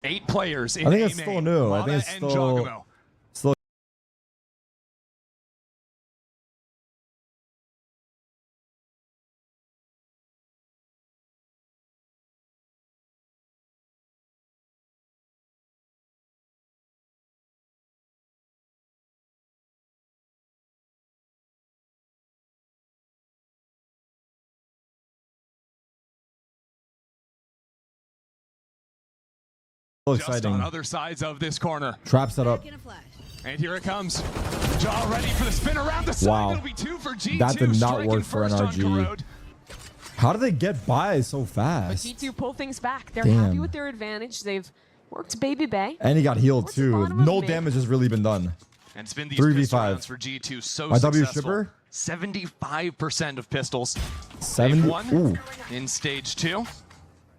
8 players in I think it's A still main. new. I Mata think it's and still Giacomo. exciting. Just on other sides of this corner. Trap set up. And here it comes. Jaw ready for the spin around the side. Wow. It'll be 2 for G2. That did not striking work for first on NRG. Corrode. How did they get by so But fast? G2 pull things back. They're Damn. happy with their advantage. They've worked Baby Bay. And he got healed Towards the too. bottom of No mid. damage has really been done. And it's been these 3v5. pistol rounds for G2 so My W successful. shipper? 75% of pistols. 70. They've won Ooh. in stage 2.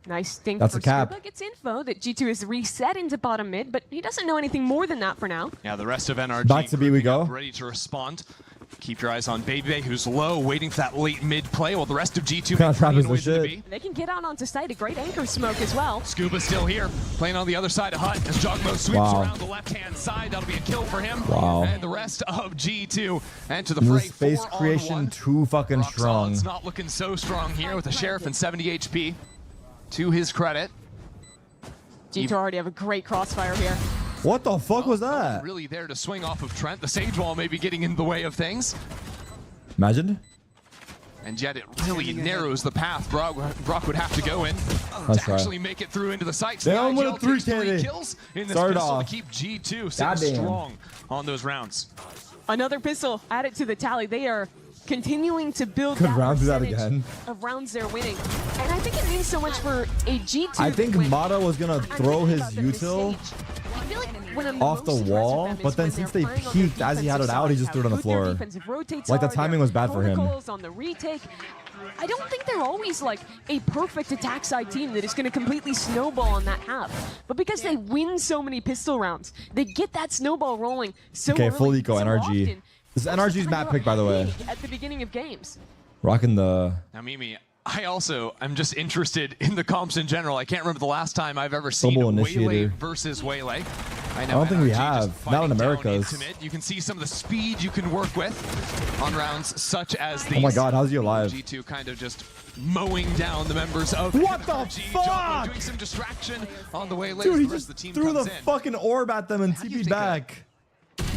Nice thing That's for a cap. Scuba. Gets info that G2 is reset into bottom mid, but he doesn't know anything more than that for now. Yeah, the rest of NRG Back to B we grouping go. up, ready to respond. Keep your eyes on Baby Bay, who's low, waiting for that late mid play, while the rest of G2 Kinda trap is the into shit. B. They can get out onto site. A great anchor smoke as well. Scuba still here, playing on the other side of Hut as Jogmo sweeps Wow. around the left-hand side. That'll be a kill for him. Wow. And the rest of G2 enter the This fray. space 4-on-1. creation too fucking strong. Roxonne's not looking so strong here with the Sheriff and 70 HP. To his credit. G2 already have a great crossfire here. What the fuck was No one that? really there to swing off of Trent. The Sage Wall may be getting in the way of things. Imagine. And yet it really narrows the path Brock would have to go in Let's to actually make it through into the sights. They only IGL went 3 takes 3 KD. kills in this Started pistol off. to keep G2 sitting Goddamn. strong on those rounds. Another pistol added to the tally. They are continuing to build Could that round do that percentage again. of rounds they're winning. And I think it means so much for a G2. I think when- Mata was gonna I'm throw thinking his about them this util stage. I feel like when I'm off the most impressed with wall, them is but then when since they're they playing on peeked their as he had it defensive out, he side, just threw it on the how good their floor. defensive rotates Like the are, timing their was bad for him. protocols on the retake. I don't think they're always like a perfect attack side team that is going to completely snowball on that half. But because they win so many pistol rounds, they get that snowball rolling so Okay, early, full eco so NRG. often. This is NRG's map pick, by the way. At the beginning of games. Rocking the. Now, Mimi, I'm just interested in the comps in general. I can't remember the last time I've ever seen Double Waylay initiator. versus Waylay. I don't think we NRG have. just Not in fighting down Americas. into mid. You can see some of the speed you can work with on rounds such as these. Oh my god, how's he alive? G2 kind of just mowing down the members of What the NRG. fuck? Jogmo doing some distraction on the Waylay. Dude, he the rest just of the team threw comes the in. fucking orb at them and How do you TP'd think back.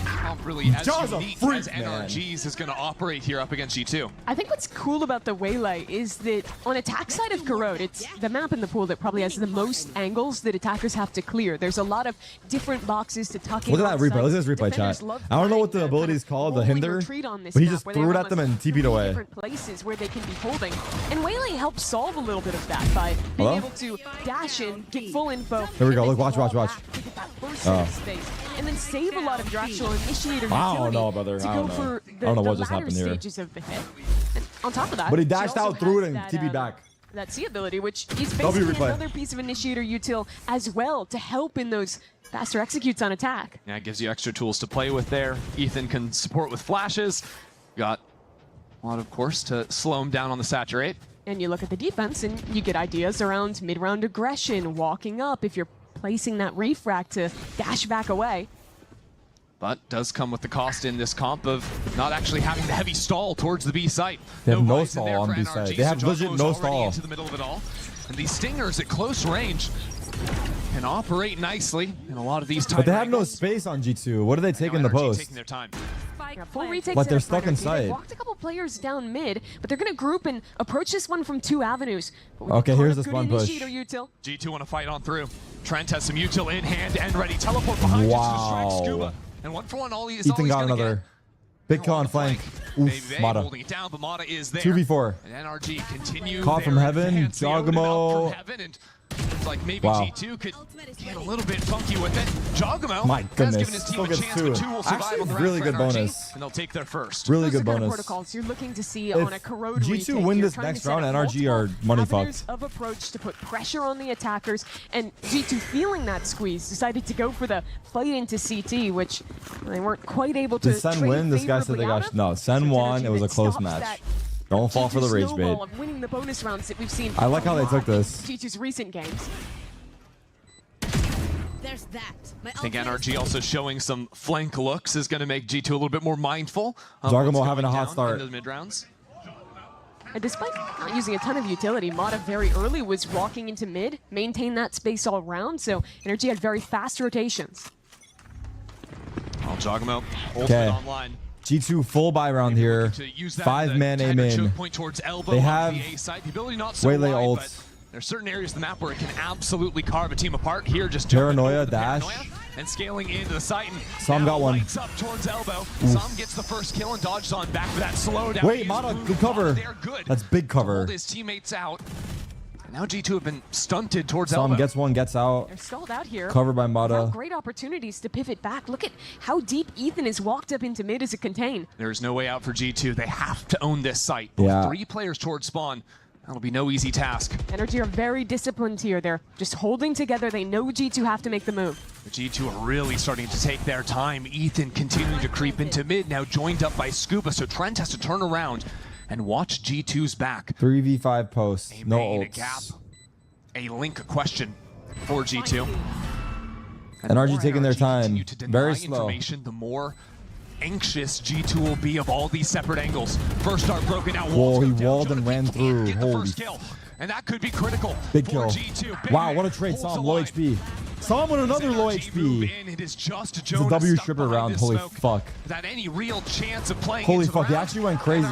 Comp really as Jaw's a unique freak, as man. NRG's is going to operate here up against G2. I think what's cool about the Waylay is that on attack side of Corrode, it's the map in the pool that probably has the most angles that attackers have to clear. There's a lot of different boxes to tuck in. Look at that on replay. Look at sites. this replay Defenders chat. love I don't know what finding the ability kind is of called, the rolling hinder, retreat on this but he map just where they threw it have at them almost and TP'd 3 away. different places where they can be holding. And Waylay helps solve a little bit of that by being Hello? able to dash in, get full info. Here we go. and Look, then watch, fall watch, watch. back to get that burst of space. And then save a lot of your actual initiator I don't utility know, brother. to I go don't know. for I the, don't know the what just latter happened here. stages of the hit. And on top of that, But he she dashed also out, threw it, has and that, TP'd back. That C ability, which is W basically replay. another piece of initiator util as well to help in those faster executes on attack. Yeah, it gives you extra tools to play with there. Ethan can support with flashes. Got a lot, of course, to slow him down on the saturate. And you look at the defense and you get ideas around mid-round aggression, walking up if you're placing that refract to dash back away. But does come with the cost in this comp of not actually having the heavy stall towards the B site. They have no buys in stall there on for B NRG, site. They have so legit Jogmo's no already stall. into the middle of it all. And these stingers at close range can operate nicely in a lot of these times. But they have no space on G2. What are they taking the post? Taking their time. Yeah, full retakes But they're there stuck for NRG. inside. They walked a couple players down mid, but they're going to group and approach this one from 2 avenues. But with Okay, a ton here's of this good one push. initiator util, G2 want to fight on through. Trent has some util in hand and ready. Teleport behind just to distract Wow. Scuba. And 1-for-1, all he is all Ethan he's got gonna another. get. Big kill on flank. Baby Oof, Bay Mata. holding it down, but Mata is there. 2v4. And NRG continue. Caught from their heaven, advance. They open it up Jogmo. from heaven, and it's like maybe Wow. G2 could get a little bit funky with it. Jogmo My has goodness. given his team Still a gets chance, two. but 2 will survive Actually, on the round really for good NRG, bonus. and they'll take their first. Really those good are kind of bonus. protocols you're looking to see If on a Corrode G2 retake. win You're this trying to next set round, up NRG are multiple money avenues fucked. of approach to put pressure on the attackers, and G2 feeling that squeeze decided to go for the fight into CT, which they weren't quite able to Did Sen trade win? This guy said they favorably out got. of. No, Sen So it's won. energy It was a that close stops match. that Don't fall for the G2 rage snowball bait. of winning the bonus rounds that we've seen I like a how they lot took this. in G2's recent games. I think NRG also showing some flank looks is going to make G2 a little bit more mindful. Jargamo having a hot start. In the mid rounds. And despite not using a ton of utility, Mata very early was walking into mid, maintained that space all around, so Energy had very fast rotations. Well, Jargamo ultimate online. G2 full buy round here. 5-man aim in. They have Waylay ult. There's certain areas of the map where it can absolutely carve a team apart. Here, just Paranoia dash. And scaling into the site. And Sam got one. Up towards elbow. Sam gets the first kill and dodges on back for that slowdown. Wait, Mata, good cover. That's big cover. Hold his teammates out. And now G2 have been stunted towards elbow. Sam gets one, gets out. They're stalled out here. Covered by Mata. Great opportunities to pivot back. Look at how deep Ethan has walked up into mid as a contain. There's no way out for G2. They have to own this site. Yeah. 3 players towards spawn. That'll be no easy task. Energy are very disciplined here. They're just holding together. They know G2 have to make the move. The G2 are really starting to take their time. Ethan continuing to creep into mid, now joined up by Scuba, so Trent has to turn around and watch G2's back. 3v5 post, no ults. A ults. gap, a link question for G2. NRG taking their time, very slow. The more anxious G2 will be of all these separate angles. First start broken out. Whoa, he walled and ran through. Holy kill. And that could be critical. Big kill. G2. Wow, what a trade. Sam, low HP. Sam with another low HP. It's a W stripper round. Holy fuck. Without any real chance of playing. Holy fuck, he actually went crazy.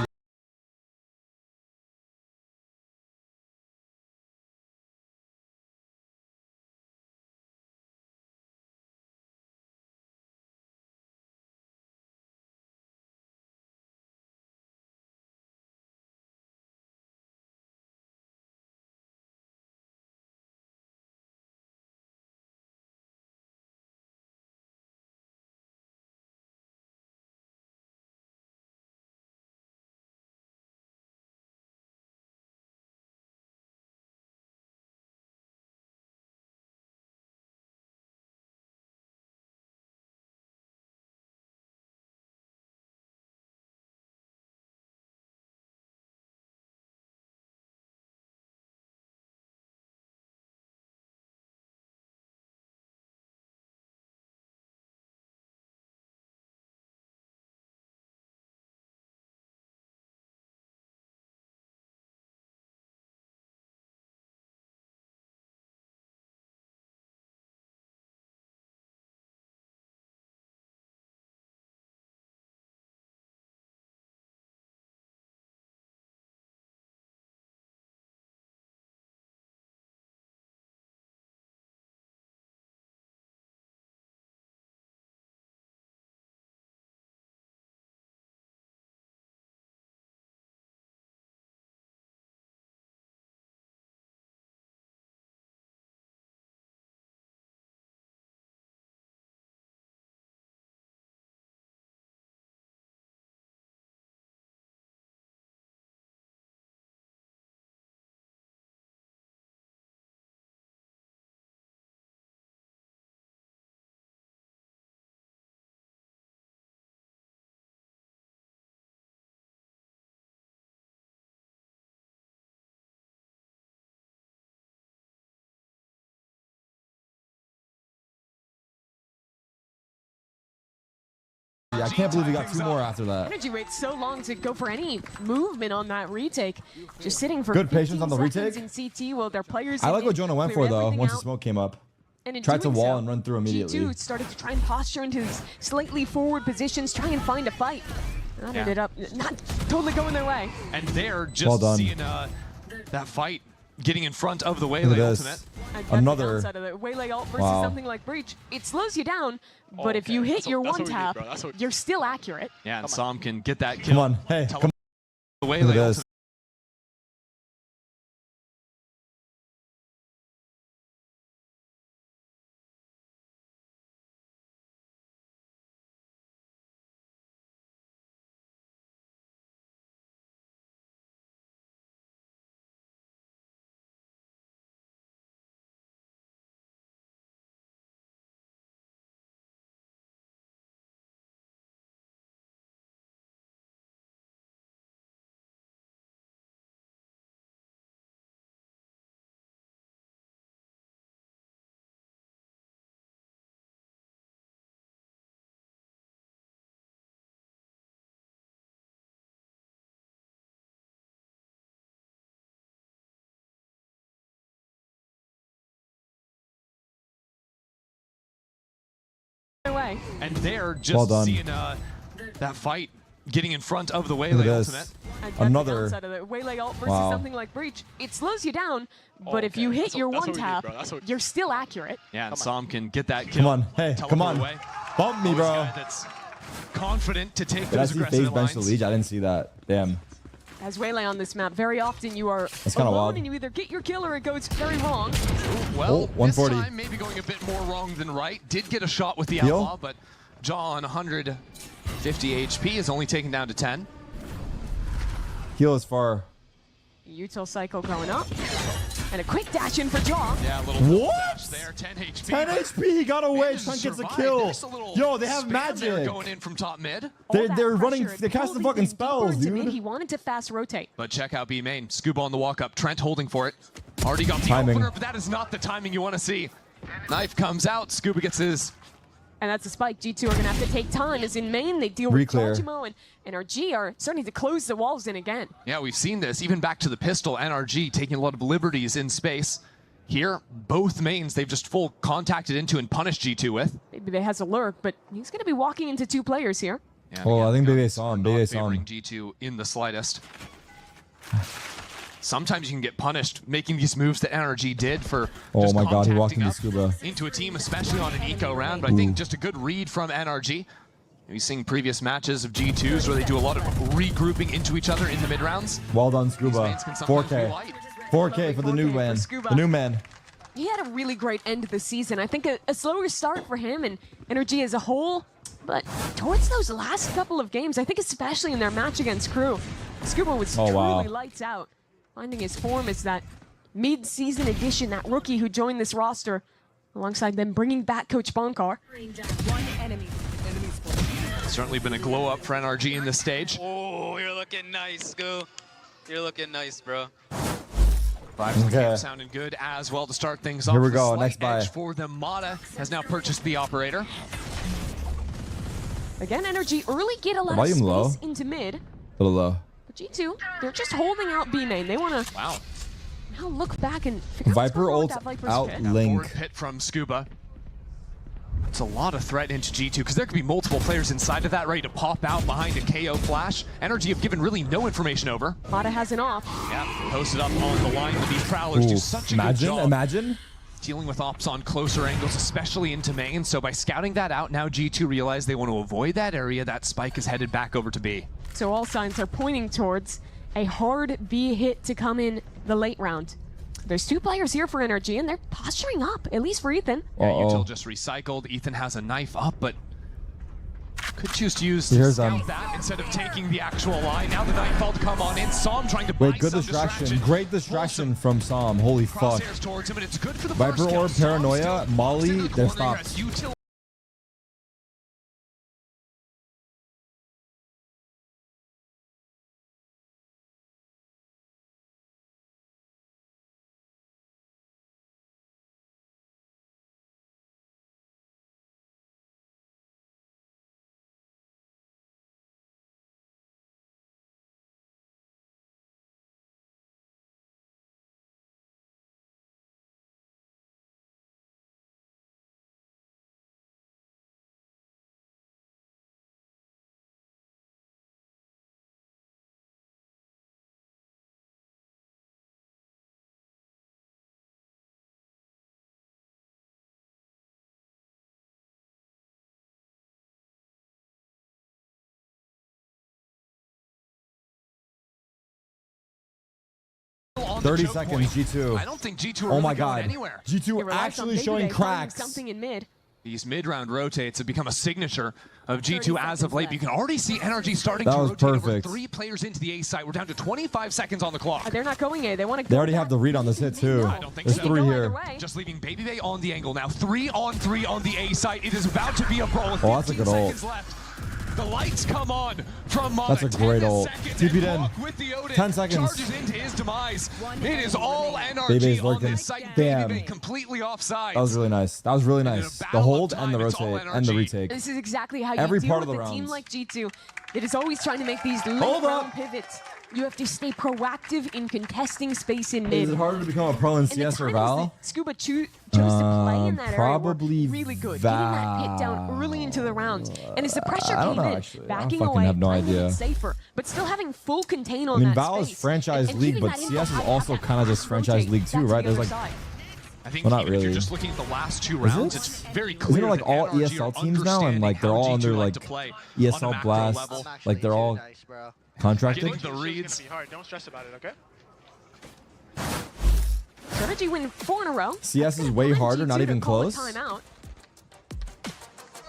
I can't believe he got 2 more after that. Energy waits so long to go for any movement on that retake. Just sitting for good patience on the retake. In CT while their players. I like what Jonah went for though. Once the smoke came up, tried to wall and run through immediately. G2 started to try and posture into these slightly forward positions, try and find a fight. That ended up not totally going their way. And they're just seeing that fight getting in front of the Waylay ultimate. Another of the Waylay ult versus something like Breach. It slows you down, but if you hit your one tap, you're still accurate. Yeah, and Sam can get that kill. Come on, hey, come on. The Waylay ultimate. away. And they're just seeing that fight getting in front of the Waylay ultimate. Another of the Waylay ult versus something like Breach. It slows you down, but if you hit your one tap, you're still accurate. Yeah, and Sam can get that kill. Come on, hey, come on. Away. Bump me, bro. That's confident to take Did those aggressive lines. Bench the lead? I didn't see that. Damn. As Waylay on this map, very often you are alone wild. And you either get your kill or it goes very wrong. Well, 140. This time maybe going a bit more wrong than right. Did get a shot with the outlaw, but Jaw on 150 HP is only taken down to 10. Heal is far. Util cycle going up. And a quick dash in for Jaw. Yeah, a little dash there. 10 HP. 10 HP. He got away. Trent gets a kill. Yo, they have magic. Going in from top mid. They're running. They're casting fucking spells, dude. He wanted to fast rotate. But check out B main. Scuba on the walk up. Trent holding for it. Already got the opener, but that is not the timing you want to see. Knife comes out. Scuba gets his. And that's a spike. G2 are going to have to take time. As in main, they deal with Dojimo and NRG are starting to close the walls in again. Yeah, we've seen this. Even back to the pistol, NRG taking a lot of liberties in space. Here, both mains they've just full contacted into and punished G2 with. Maybe they has a lurk, but he's going to be walking into two players here. Yeah, oh, I think Bebe saw him. Bebe saw him. G2 in the slightest. Sometimes you can get punished making these moves that NRG did for oh my god, he walked into Scuba. Into a team, especially on an eco round, but I think just a good read from NRG. We've seen previous matches of G2s where they do a lot of regrouping into each other in the mid rounds. Well done, Scuba. 4K. 4K for the new man. The new man. He had a really great end of the season. I think a slower start for him and NRG as a whole, but towards those last couple of games, I think especially in their match against Crew, Scuba was truly lights out. Finding his form is that mid-season addition, that rookie who joined this roster, alongside them bringing back Coach Bonkar. Certainly been a glow up for NRG in this stage. Oh, you're looking nice, Scoo. You're looking nice, bro. 5 sounding good as well to start things off. Here we go, next buy. For the Mata has now purchased the operator. Again, NRG early get a lot of space into mid. A little low. G2, they're just holding out B main. They want to now look back and figure Viper ult out link. Pit from Scuba. It's a lot of threat into G2 because there could be multiple players inside of that ready to pop out behind a KO flash. NRG have given really no information over. Mata has an off. Yeah, posted up on the line with these Prowlers do such a good job. Imagine. Dealing with ops on closer angles, especially into main. So by scouting that out, now G2 realize they want to avoid that area. That spike is headed back over to B. So all signs are pointing towards a hard B hit to come in the late round. There's two players here for NRG, and they're posturing up, at least for Ethan. Yeah, Util just recycled. Ethan has a knife up, but could choose to use that instead of taking the actual line. Now the knife fault come on in. Sam trying to buy good distraction. Great distraction from Sam. Holy fuck. Him, and it's good for the Viper Orb, Paranoia, Molly, they're stopped. On 30 seconds, G2. I don't think G2 are really going anywhere. G2 actually showing cracks. Something in mid. These mid-round rotates have become a signature of G2 as of late. You can already see NRG starting to rotate over 3 players into the A site. We're down to 25 seconds on the clock. They're not going A. They want to go. They already have the read on this hit too. I don't think There's 3 here. Just leaving Baby Bay on the angle now. 3 on 3 on the A site. It is about to be a brawl. Oh, that's a good ult. Left. The lights come on from Mata. That's a great ult. TP'd in. 10 seconds. Charges into his demise. It is all NRG on this site. Damn. Completely offside. That was really nice. That was really nice. The hold and the rotate and the retake. This is exactly how you deal with a team like G2 that is always trying to make these late round pivots. You have to stay proactive in contesting space in mid. Is it harder to become a pro in And the CS or timings Val? that Scuba chose to play in that Probably area were really good. Getting that hit down early into the round. And as the pressure I don't came know, in, actually. backing I fucking away, have no playing idea. it safer, but still having full contain on I mean, that Val is space. franchise And league, keeping but that CS is info also high, kind of just franchise rotate league too, back to right? the There's other like, side. I think well, not even if you're really. just looking at the last two Is rounds, it? it's very Isn't clear it like that all NRG ESL are teams now, and like they're understanding all how under G2 like to play on a ESL macro Blast, level. like they're all nice, bro. contracted? Getting the reads. It's gonna be hard. Don't stress about it, okay? Strategy win 4 in a row. CS is way harder, not even close. Timeout.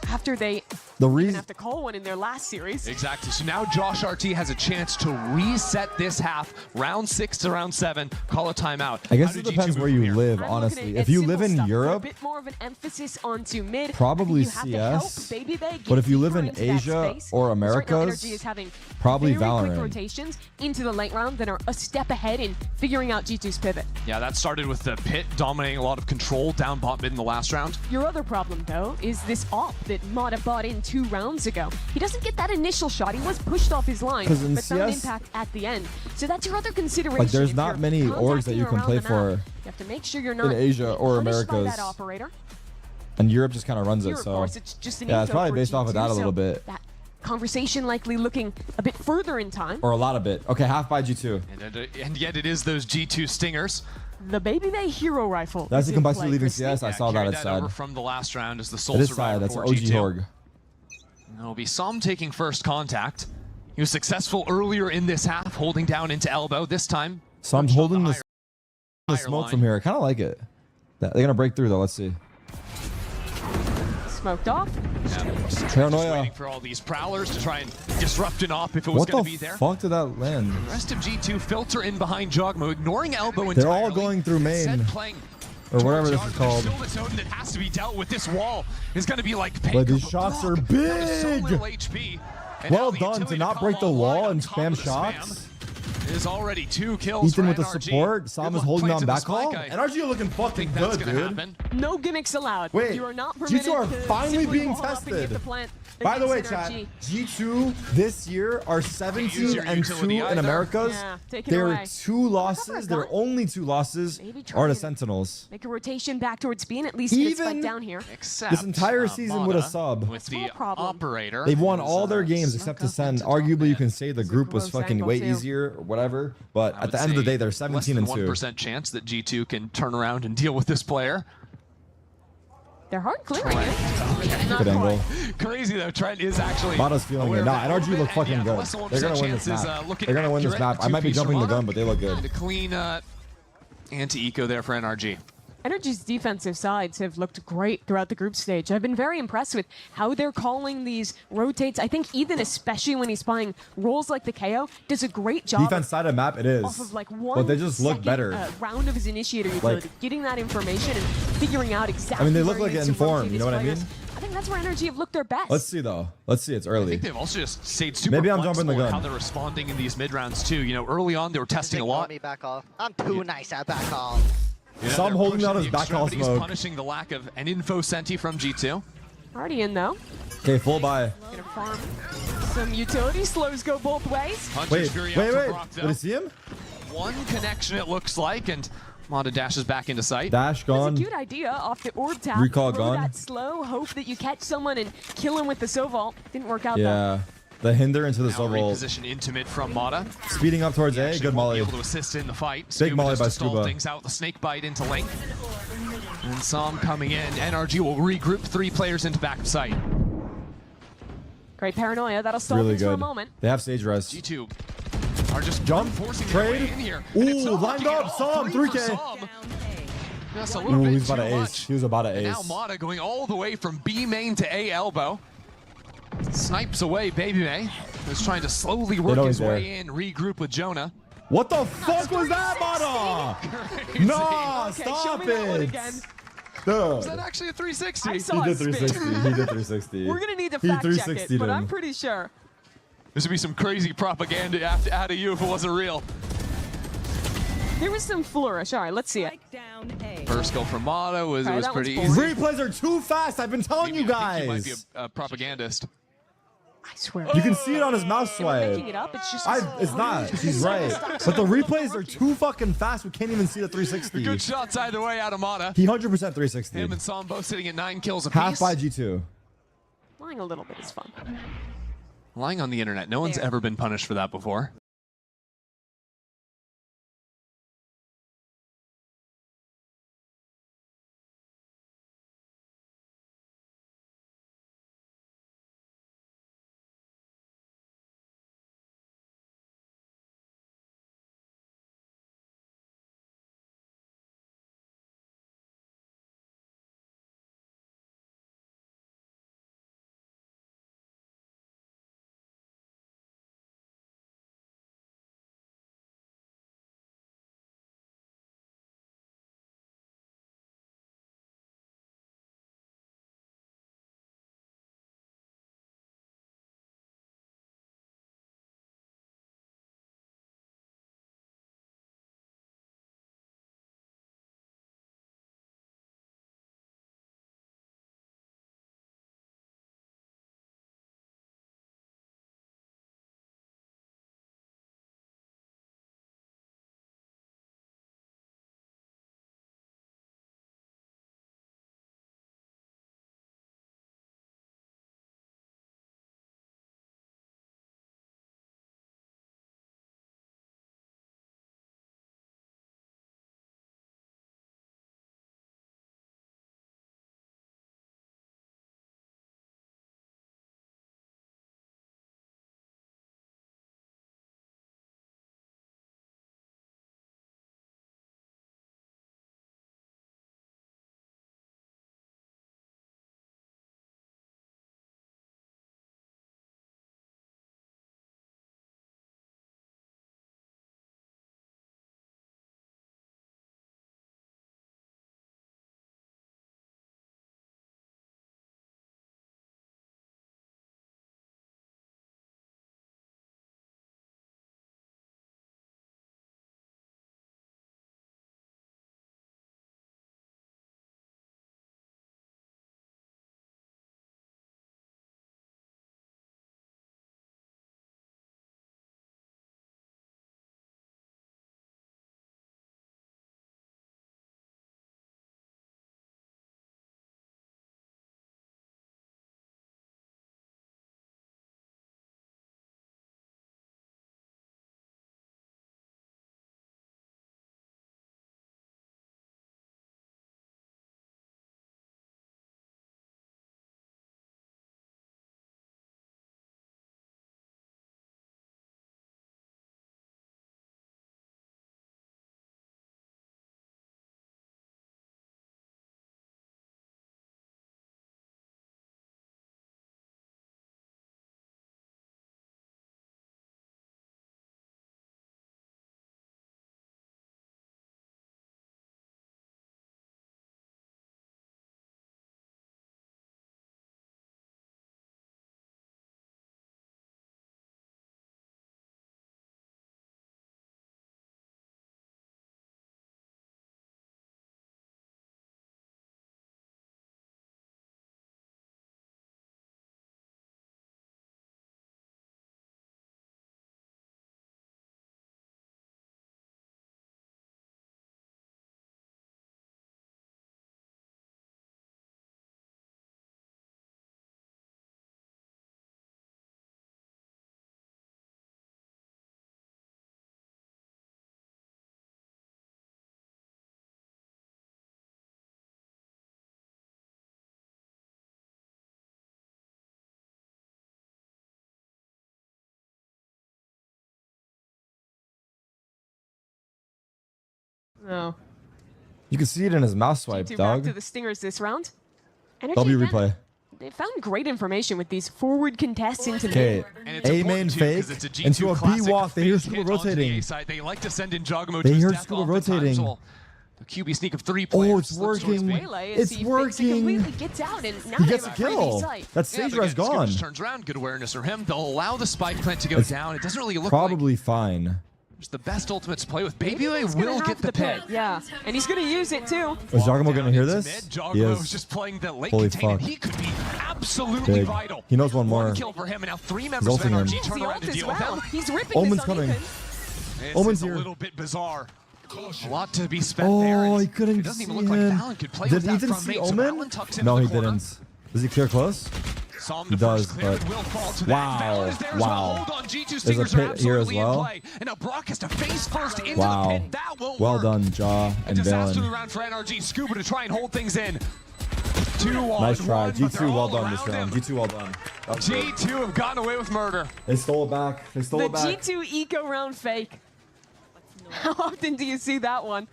After they The didn't reason have to call one in their last series. Exactly. So now Josh RT has a chance to reset this half, round 6 to round 7, call a timeout. I guess How it do G2 depends where move from you here? live, I'm honestly. looking at If you simple live in stuff, Europe, put a bit more of an emphasis onto mid. probably I think you have to help CS, Baby Bay but get if you live deeper in into that Asia space, or because right now Americas, NRG is having probably very quick Valorant. rotations into the late round that are a step ahead in figuring out G2's pivot. Yeah, that started with the Pit dominating a lot of control down bot mid in the last round. Your other problem, though, is this op that Mata bought in 2 rounds ago. He doesn't get that initial shot. He was pushed off his line, 'Cause in but found CS impact at the end. So that's your other consideration. like there's if not you're many orgs that you can contacting play around the map. for You have to make sure you're not in Asia or punished by Americas, that operator. and Europe just kind of runs Here, it. of So course, it's just an yeah, it's eco probably for based off of G2, that a so little bit, That conversation likely looking a bit further in time. or a lot of bit. Okay, half by G2. And yet it is those G2 stingers. The Baby Bay Hero Rifle. That's is the in compulsory play leaving for CS. I Snake. saw that. Carried It's over sad. from the last round as the sole It is survivor sad. That's for OG G2. Horg. It'll be Som taking first contact. He was successful earlier in this half, holding down into elbow. This time, So I'm perched on holding the the higher smoke line. from here. I kind of like it. They're gonna break through though. Let's see. Smoked off. Just Paranoia. waiting for all these prowlers to try and disrupt an op if it was What going the to be there. fuck did that land? The rest of G2 filter in behind Jogmo, ignoring elbow entirely. They're all going through main, Instead playing or whatever towards this yard, is but called. Still the zone that has to be dealt with. This wall is going to be like But these shots are That was so big. little HP. And Well now the done utility to not come break the online wall on and top spam of the shots. Is already 2 kills Ethan for with the NRG. support. Good Sam is luck holding on planting the back call. spike. I NRG are looking fucking think that's good, gonna dude. happen. No gimmicks allowed. Wait, you are not G2 permitted are to finally simply being wall up and get tested. the plant By the way, against chat, NRG. G2 this year are use 17 your and 2 utility in either. Americas. Yeah, take it Their away. 2 losses, their gun? only 2 losses Maybe try are the and Sentinels. Make a rotation back towards B and at least get a spike Even down here. Except, This entire season with a Mata sub. with the Small problem. operator. They've won is, all their games snuck except to up send. into top Arguably, you mid. can say the It's a group was gross fucking angle, way too. easier or whatever. But I at would the end of the say day, they're less 17 than and 2. 1% chance that G2 can turn around and deal with this player. They're hard clearing it. Not Good quite. angle. Crazy though, Trent is actually Mata's feeling aware it. of Nah, that a little NRG bit, look and fucking yeah, good. less than 1% They're gonna win this chances, map. looking They're gonna win this accurate. map. I might be Two-piece jumping the Mata. gun, but they look good. The clean anti-eco there for NRG. NRG's defensive sides have looked great throughout the group stage. I've been very impressed with how they're calling these rotates. I think Ethan, especially when he's playing roles like the KO, does a great job Defense side of map, it is. off of like one But they just look second, better. round of his initiator utility, getting that information and figuring out exactly they where look he like needs to informed, rotate you know his what I players. mean? I think that's where NRG have looked their best. Let's see though. Let's see. It's I early. think they've also just stayed super Maybe I'm jumping the flexible in gun. how they're responding in these mid rounds too. You know, early on they were testing a lot. Me back off. I'm too nice at back off. You know, Some they're holding pushing out his the back call extremities, smoke. punishing the lack of an info senti from G2. Already in though. Okay, full buy. Gonna farm some utility. Slows go both ways. Punches Wait, Fury wait, out for wait. Brock, though. Did I see him? One connection it looks like, and Mata dashes back into sight. Dash That's gone. a cute idea off the orb tap. Recall Throw gone. that slow, hope that you catch someone and kill him with the Soval. Didn't work out though. Yeah. The hinder into the Now Soval. reposition into mid from Mata. Speeding up towards A. Actually Good won't molly. be able to assist in the fight. Big molly just by to stall Scuba. things out. The snake bite into lane. And Som coming in. NRG will regroup 3 players into back of sight. Great paranoia. That'll stall Really things for a good. moment. They have stage rest. G2 are just Jump, forcing their way trade. in here. And it's Ooh, not lined working at up. all. Som, 3 3K. for Som. That's a little Ooh, bit he's about too to ace. much. He was about to And now ace. Mata going all the way from B main to A elbow. Snipes away Baby May. Who's trying to slowly work know his he's there. way in, regroup with Jonah. What the fuck was that, Mata? Crazy. No, Okay, show stop me that one it. again. Is Dude. that actually a 360? I saw He it did spin. 360. He did 360. We're gonna need to He fact check it, 360'd but him. I'm pretty sure. This would be some crazy propaganda out of you if it wasn't real. There was some flourish. All right, let's see it. First goal from Mata was, Okay, it was that pretty one's easy. Replays are too fast. I've been telling you I think he might guys. be a propagandist. I swear. You can see it on his mouse Am I swipe. making it up? It's just. It's not. She's right. But the replays are too fucking fast. We can't even see the 360. Good shots either way out of Mata. He 100% 360. Him and Som both sitting at 9 kills apiece. Half by G2. Lying a little bit is fun. Lying on the internet. No one's ever been punished for that before. No. You can see it in his mouse swipe, G2 dog. back to the Stingers this round. W again, replay. They found great information with these forward contests into Okay, mid. A main fake into a B walk. They hear Scuba rotating. They like to send in Jogamo. They hear Scuba rotating. The QB sneak of 3 players. Oh, it's working. It's working. Completely gets out and now He gets a kill. That stage res gone. Turns around. Good awareness from him. They'll allow the spike plant to go down. It doesn't really look probably like fine. It's the best ultimate to play with. BabyWay will get the pit. Yeah, and he's going to use it too. Is Jogamo going to hear this? Jogamo is just playing the late containment. He could be absolutely absolutely Big. vital. He knows one more. One kill for him, and now 3 members of NRG turn around to deal with him. He's ripping Omen's this on coming. Ethan. This Omen's is a here. little bit bizarre. A lot to be spent there. Oh, and he couldn't it doesn't see even look like him. Valen could play Did with that Ethan from see mate. So Omen? Valen tucks No, into he the corner. didn't. Does he clear close? Psalm He does, clear, but will fall to wow, that. Valen is there as wow. well. Hold on, G2's There's a fingers are pit here as absolutely in well. play. And now Brock has to face first into Wow. the pit. That won't Well work. done, Jaw A and disaster Valen. round for NRG. Scuba to try and hold things in. 2 on Nice try. 1, but they're G2, well all done this around round. him. G2, well done. That was good. G2 have gotten away with murder. They stole it back. They stole The it back. G2 eco round fake. How often do you see that one?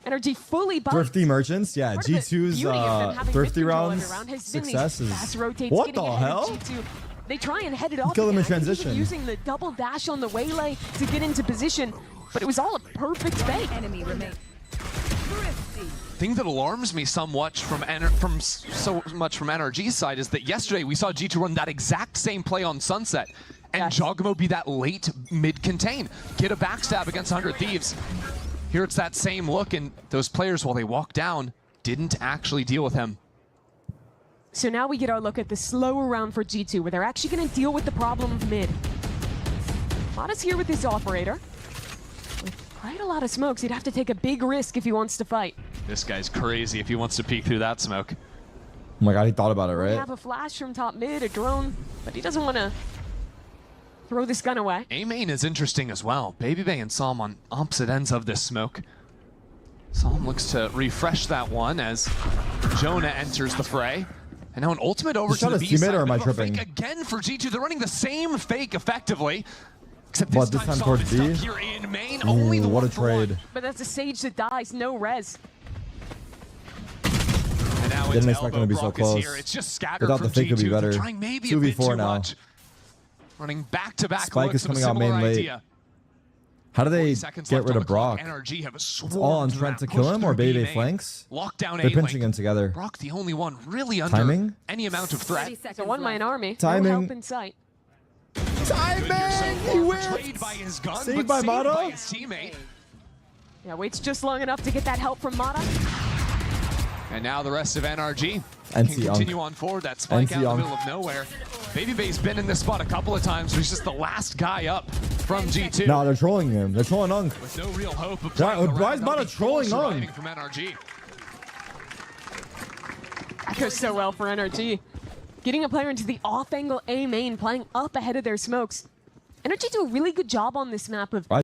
NRG fully buffed. Thrifty merchants, yeah. Part of the G2's beauty of them having thrifty mid control every rounds round has been these success is. fast rotates What getting the ahead of hell? G2. They try and head it off. killed him in again. I think transition. even using the double dash on the waylay to get into position, but it was all a perfect fake. Enemy remains. Thing that alarms me somewhat from so much from NRG's side is that yesterday we saw G2 run that exact same play on Sunset, and Yes. Jogamo be that late mid contain, get a backstab against 100 Thieves. Here it's that same look, and those players, while they walked down, didn't actually deal with him. So now we get our look at the slower round for G2, where they're actually going to deal with the problem of mid. Mata's here with his operator. With quite a lot of smokes, he'd have to take a big risk if he wants to fight. This guy's crazy if he wants to peek through that smoke. Oh my god, he thought about it, We right? have a flash from top mid, a drone, but he doesn't want to throw this gun away. A main is interesting as well. Baby Bay and Psalm on opposite ends of this smoke. Psalm looks to refresh that one as Jonah enters the fray. And now an ultimate over Is to that the a B teammate side. or am I Bit of a tripping? fake again for G2. They're running the same fake effectively. Except What, this this time Psalm towards is B? stuck here in main. Only the What a 1-for-1. trade. But that's a Sage that dies, no res. And now Didn't it's expect them to be so Brock is here. close. It's just scattered Without from the fake, G2. it'd be They're better. trying maybe a bit 2v4 too now. much. Running back-to-back Spike looks is of a coming out main similar late. idea. How do they 40 seconds get left rid on of the clock. Brock? NRG have It's all on swarmed Trent to that, kill pushed him or through B Baby main, flanks? locked down They're A pinching lane. in together. Brock, the only one really under Timing? any amount of threat. 30 seconds So one-man left. army, Timing. no help in sight. Good here so Timing! far. He Betrayed whipped! by his gun, Saved but by saved Mata? by his teammate. Yeah, waits just long enough to get that help from Mata. And now the rest of NRG NC can continue on forward. That spike NC out in the Unk. middle of nowhere. Baby Bay's been in this spot a couple of times. He's just the last guy up from G2. No, they're trolling him. They're trolling Unk. With no real hope of Yeah, playing the why is round. Mata They'll be trolling full on? surviving from NRG. That goes so well for NRG. Getting a player into the off-angle A main, playing up ahead of their smokes. NRG do a really good job on this map of Right.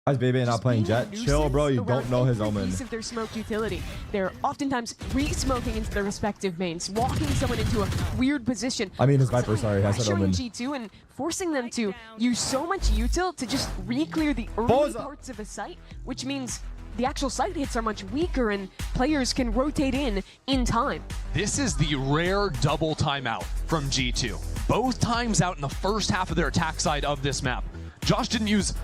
Why is Baby not playing being a Jet? Chill, bro. You nuisance don't know his around every Omen. piece of their smoke utility. They're oftentimes re-smoking into their respective mains, walking someone into a weird position. I mean, his Viper, sorry. I said Pressuring Omen. G2 and forcing them to use so much util to just re-clear the early Pause. parts of a site, which means the actual site hits are much weaker and players can rotate in time. This is the rare double timeout from G2. Both times out in the first half of their attack side of this map. Josh didn't use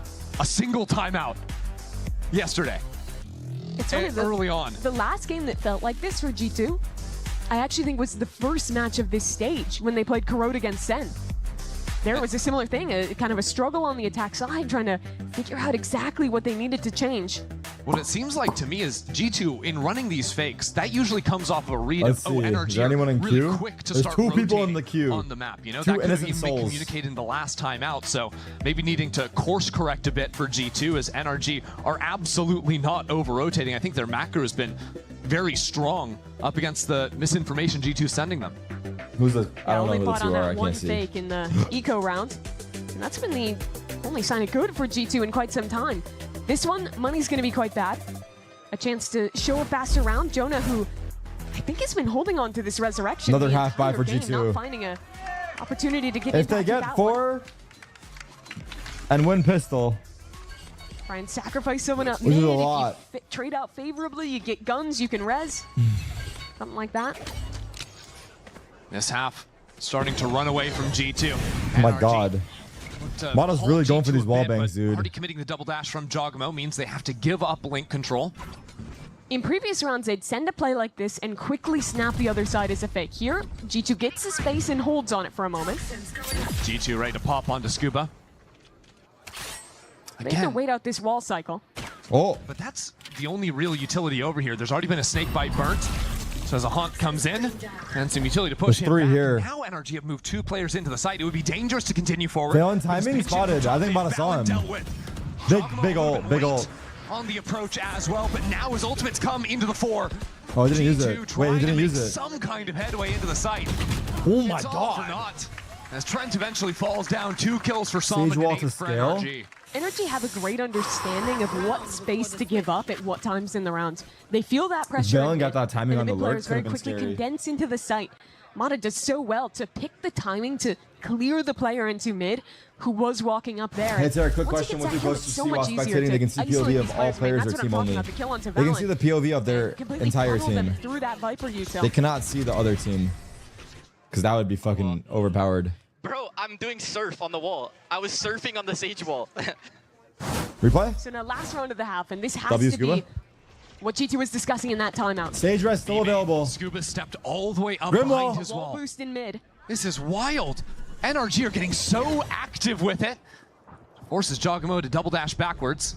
a single timeout yesterday. It's funny, Early on. The last game that felt like this for G2, I actually think was the first match of this stage when they played Corrode against Sen. There was a similar thing, a kind of a struggle on the attack side, trying to figure out exactly what they needed to change. What it seems like to me is G2, in running these fakes, that usually comes off of a read Let's of, oh, see. NRG Is there anyone in really queue? quick to There's start 2 people in rotating the queue. on the map. You know, 2 that could have innocent even been souls. communicated in the last time out, so maybe needing to course correct a bit for G2 as NRG are absolutely not over-rotating. I think their macro has been very strong up against the misinformation G2 sending them. Who's the? I don't know only who the fought 2 on are. I that one can't see. fake in the eco round. And that's been the only sign of good for G2 in quite some time. This one, money's going to be quite bad. A chance to show a faster round. Jonah, who I think has been holding on to this resurrection. Another the half buy entire for game, G2. Not finding a opportunity to get If they impacted get that 4 and win pistol, one. Try and sacrifice someone up Which mid. is a If you lot. trade out favorably, you get guns, you can res. Something like that. This half starting to run away from G2. oh my NRG god. Mata's really going for these wall bangs, dude. Already committing the double dash from Jogamo means they have to give up link control. In previous rounds, they'd send a play like this and quickly snap the other side as a fake. Here, G2 gets the space and holds on it for a moment. G2 ready to pop onto Scuba. They have to wait out this wall cycle. Oh. But that's the only real utility over here. There's already been a snake bite burnt. So as a Haunt comes in, and some utility to push him back. Here. Now NRG have moved 2 players into the site. It would be dangerous to continue forward. Valen timing spotted. I think Mata saw him. Big ult. On the approach as well, but now his ultimates come into the 4. Oh, he didn't use it. Wait, he didn't use it. Some kind of headway into the site. Oh my it's all for god. naught. As Trent eventually falls down, 2 kills for Som Sage and wall 8 to for scale. NRG. NRG have a great understanding of what space to give up at what times in the round. They feel that pressure. Valen got that timing on the lurk. Players very quickly condense into the site. Mata does so well to pick the timing to clear the player into mid, who was walking up there. Hey, Sarah, quick question. What's your post to see while spectating? They can see POV of all players or team only. They can see the POV of their entire team. They cannot see the other team. Because that would be fucking overpowered. Bro, I'm doing surf on the wall. I was surfing on the Sage wall. Replay? So now last round of the half, and this has to be what G2 was discussing in that timeout. Sage rest still available. Scuba stepped all the way up behind his wall. Boost in mid. This is wild. NRG are getting so active with it. Forces Jogamo to double dash backwards.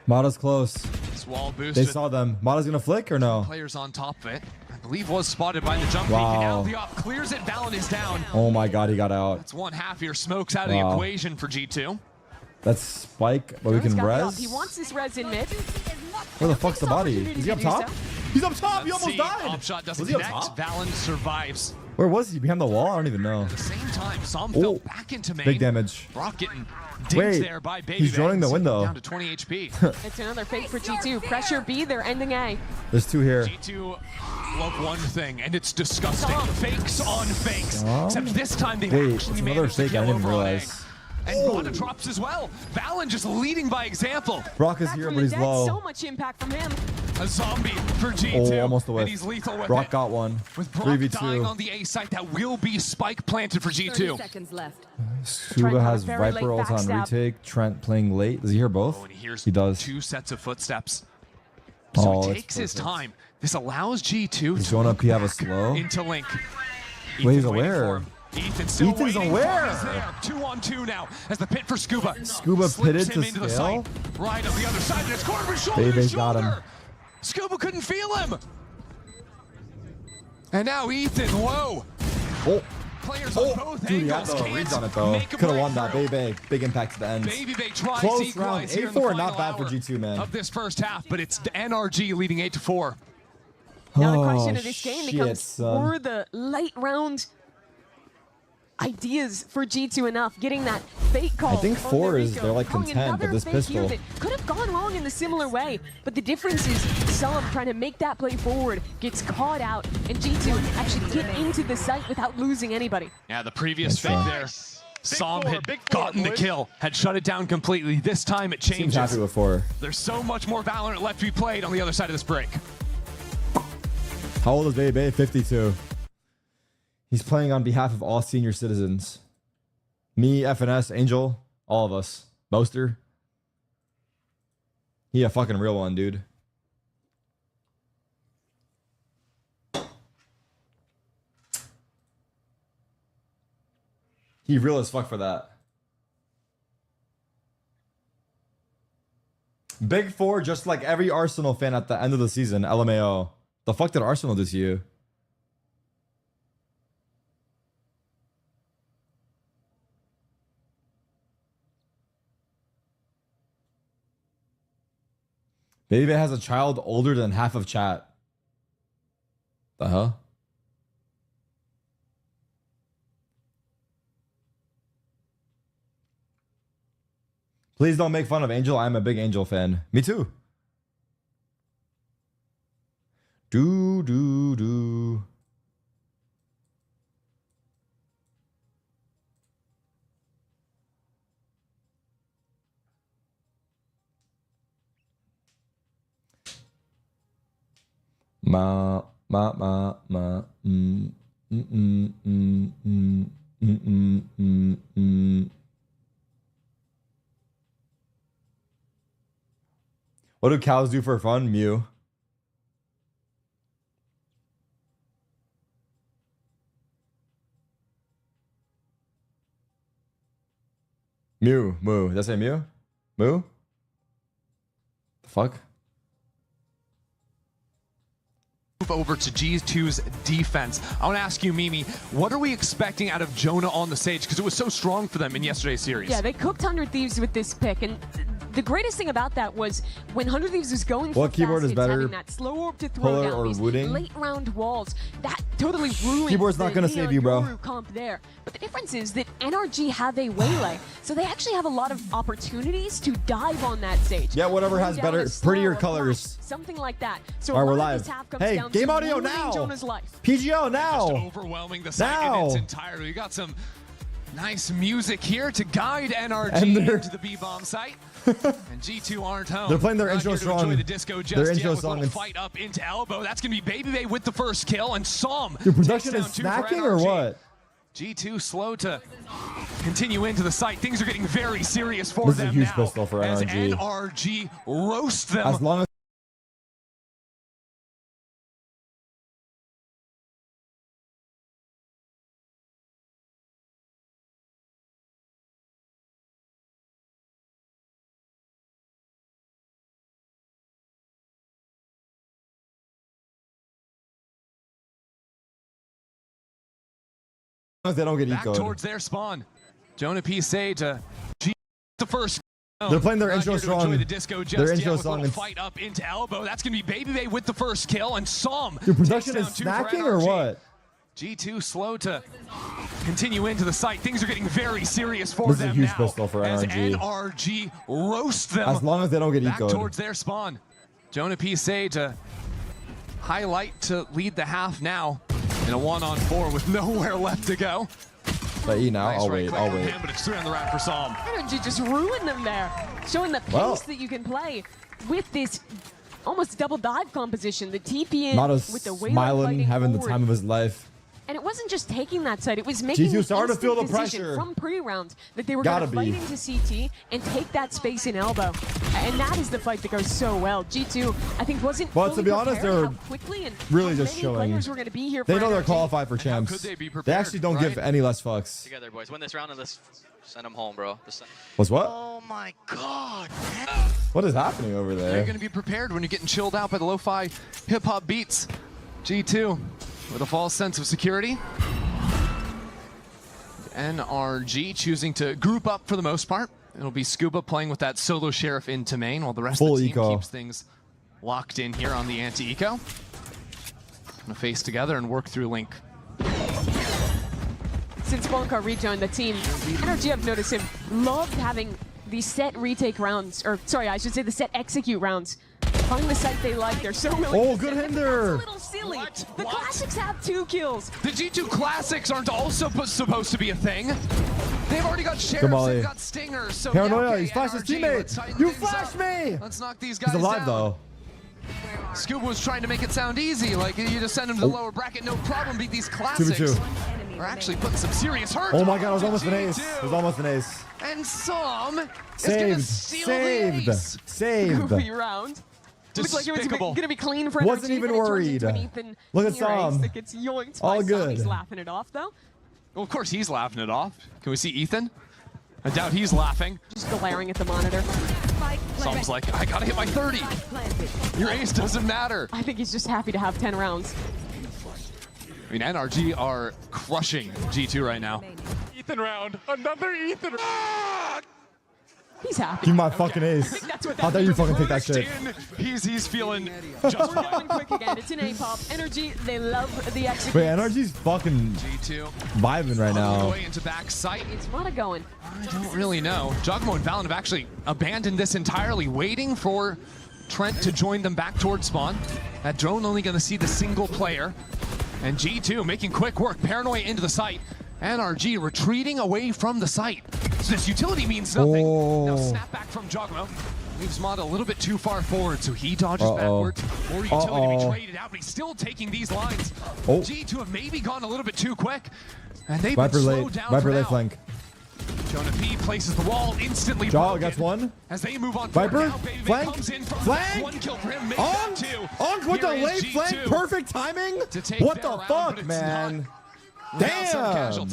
Mata's close. This wall boost. They saw them. Mata's gonna flick or no? Players on top of it. I believe was spotted by the jump peek. And now the op clears it. Valen is down. Oh my god, he got out. That's one half here. Smokes out of the equation for G2. That's Spike, but we can res. He wants this res in mid. Where the fuck's the body? Is he up top? He's up top! He almost died! Op shot doesn't connect. Valen survives. Where was he? Behind the wall? I don't even know. At the same time, Som fell back into main. Big damage. Brock getting dinged there by Baby. He's joining the window. Down to 20 HP. It's another fake for G2. Pressure B, they're ending A. There's 2 here. G2 love one thing, and it's disgusting. Fakes on fakes. Except this time they actually managed to kill over on A. And Mata drops as well. Valen just leading by example. Brock is here, but he's low. So much impact from him. A zombie for G2. Oh, almost away. And he's lethal with Brock it. got one. With Brock 3v2. dying on the A site, that will be spike planted for G2. Seconds left. Scuba has Viper ult on retake. Trent playing late. Does he hear both? Oh, and he does. 2 sets of footsteps. So he takes his time. This allows G2 he's showing up. He have a slow into Link. Wait, he's aware. Ethan's aware. 2-on-2 now as the pit for Scuba. Scuba pitted to scale. Right on the other side, and it's corner shoulder Baby to shoulder. got him. Scuba couldn't feel him. And now Ethan low. Oh. Players on both dude, he had angles the reads on it though. Could have won that. Baby. Big impact to the end. Baby tries close round. 8-4, not bad for G2, man. Of this first half, but it's NRG leading 8-4. Now the question of this game becomes, were the late round ideas for G2 enough? Getting that fake call. I think 4 is they're like content, but this pistol could have gone wrong in a similar way. But the difference is Som trying to make that play forward, gets caught out, and G2 actually get into the site without losing anybody. Yeah, the previous fake there. Som had gotten the kill, had shut it down completely. This time it changes. Seems happy with 4. There's so much more Valorant left to be played on the other side of this break. How old is Baby? 52. He's playing on behalf of all senior citizens. Me, FNS, Angel, all of us. Boaster. He a fucking real one, dude. He real as fuck for that. Big 4, just like every Arsenal fan at the end of the season. LMAO. The fuck did Arsenal do to you? Baby has a child older than half of chat. The hell? Please don't make fun of Angel. I'm a big Angel fan. Me too. Do. Ma. What do cows do for fun? Mew. Mew. Moo. Did I say mew? Moo? The fuck? Move over to G2's defense. I want to ask you, Mimi, what are we expecting out of Jonah on the stage? Because it was so strong for them in yesterday's series. Yeah, they cooked 100 Thieves with this pick, and the greatest thing about that was when 100 Thieves was going for what keyboard fast is better, having that slow orb to throw down or these Wooting? late round walls, that totally ruins Keyboard's not gonna save you, bro. Comp there. But the difference is that NRG have a waylay, so they actually have a lot of opportunities to dive on that stage. Yeah, whatever has better, prettier colors. Something like that. So all right, a we're lot live. of this half comes Hey, down game to audio ruining now. Jonah's life. PGO now. Just overwhelming the site in its entirety. You got some nice music here to guide NRG into the B-bomb site. And G2 aren't home. They're playing their intro song. The disco just their intro song. With fight up into elbow. That's going to be Baby Bay with the first kill. And Som. Your production is snacking or what? G2 slow to continue into the site. Things are getting very serious for them now. This is a huge pistol for as NRG. NRG roast them. As long as they don't get back ecoed. towards their spawn. Jonah P. Sage, G the first. They're playing their intro song. The disco just their intro song. Fight up into elbow. That's going to be Baby Bay with the first kill. And Som. Your production is snacking or what? G2 slow to continue into the site. Things are getting very serious for them now. This is a huge pistol for as NRG. NRG roast them. As long as they don't get back ecoed. Towards their spawn. Jonah P. Sage, a highlight to lead the half now in a 1-on-4 with nowhere left to go. But E now, Nice I'll right wait, click I'll on wait. him, but it's 3 on the round for Som. NRG just ruined them there, showing the pace that you can play with this almost double dive composition. The TP in Not with the way smiling, having the time of his life. And it wasn't just taking that side, it was making G2 the started to feel the decision pressure. from pre-round that they were going to fight into CT and take that space in elbow. And that is the fight that goes so well. G2, I think, wasn't But to be honest, they're quickly and really just showing. players were going to be here. They know they're NRG. qualified for champs. could they be They prepared, actually don't right? give any less fucks. Together, boys. Win this round and let's send them home, bro. What's what? Oh my god. What is happening over They're there? going to be prepared when you're getting chilled out by the lo-fi hip-hop beats. G2 with a false sense of security. NRG choosing to group up for the most part. It'll be Scuba playing with that solo sheriff into main while the rest Full of the team eco. keeps things locked in here on the anti-eco. Gonna face together and work through Link. Since Bonka rejoined the team, NRG, I've noticed him loved having the set retake rounds, or sorry, I should say the set execute rounds. Find the site they like, they're so willing Oh, to good set. hinder. That's a little silly. The What? Classics have 2 kills. The G2 Classics aren't also supposed to be a thing. They've already got sheriffs, Molly. they've got stingers. So Paranoia, yeah, okay, he's flashed his NRG, let's teammate. tighten You things flashed up. me. Let's knock these guys He's alive down. though. Scuba was trying to make it sound easy, like you just send him to the lower bracket, no problem, beat these Classics. 2v2. We're actually putting some serious hurt. Oh my god, it was on almost an ace. G2. It was almost an ace. And Som is Saved. gonna steal Saved. the ace. Saved. Goofy round. Looks like it was Despicable. going to be clean for Wasn't NRG, even then it turns worried. into an Ethan Look at near ace Som. that gets yoinked All by Som. good. He's laughing it off, though. Well, of course he's laughing it off. Can we see Ethan? I doubt he's laughing. Just glaring at the monitor. Som's like, I gotta hit my 30. Your ace doesn't matter. I think he's just happy to have 10 rounds. I mean, NRG are crushing G2 right now. Ethan round. Another Ethan round. He's happy. Give me my fucking ace. That's what How that dare you means. fucking take that First shit. in, he's feeling just We're fine. going quick again. It's an A-pop. Energy, they love the execute. Wait, NRG's fucking G2 vibing right all the now. way into back sight. It's Mata going. I don't really know. Jogmo and Valen have actually abandoned this entirely, waiting for Trent to join them back towards spawn. That drone only going to see the single player. And G2 making quick work. Paranoia into the site. NRG retreating away from the site. So this utility means nothing. Oh. Now snap back from Jogmo. Leaves Mata a little bit too far forward, so he dodges backwards. Or utility to be traded out, but he's still taking these lines. G2 have maybe gone a little bit too quick. And they've Viper been late. slowed down Viper for late now. flank. Jonah P places the wall instantly. Jaw gets one. As they move on. Viper, flank, flank. One kill for him. On with the late flank. Perfect timing. What the fuck, man? Damn.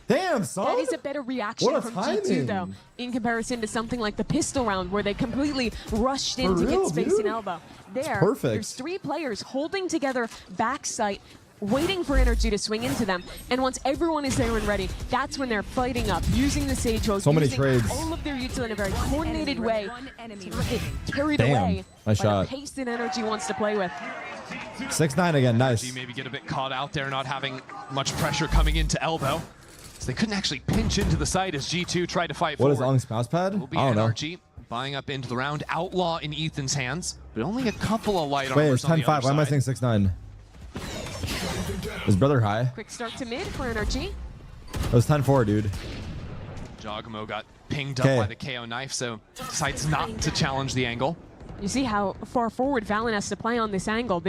Damn, son. That is a better reaction from G2, though, in comparison to something like the pistol round, where they completely rushed in to get space and elbow. There's 3 players holding together backside, waiting for Energy to swing into them. And once everyone is there and ready, that's when they're fighting up, using the Sage Host, so many trades, all of their util in a very coordinated way to get carried away by the pace that Energy wants to play with. 6-9 again, nice. Maybe get a bit caught out there, not having much pressure coming into elbow. So they couldn't actually pinch into the site as G2 tried to fight forward. What is Ong's mouse pad? Will be NRG buying up into the round. Outlaw in Ethan's hands, but only a couple of light Wait, armors it's 10-5. Why am I saying 6-9? Is brother high? Quick start to mid for NRG. It was 10-4, dude. Jogmo got pinged up by the KO knife, so decides not to challenge the angle. You see how far forward Valen has to play on this angle.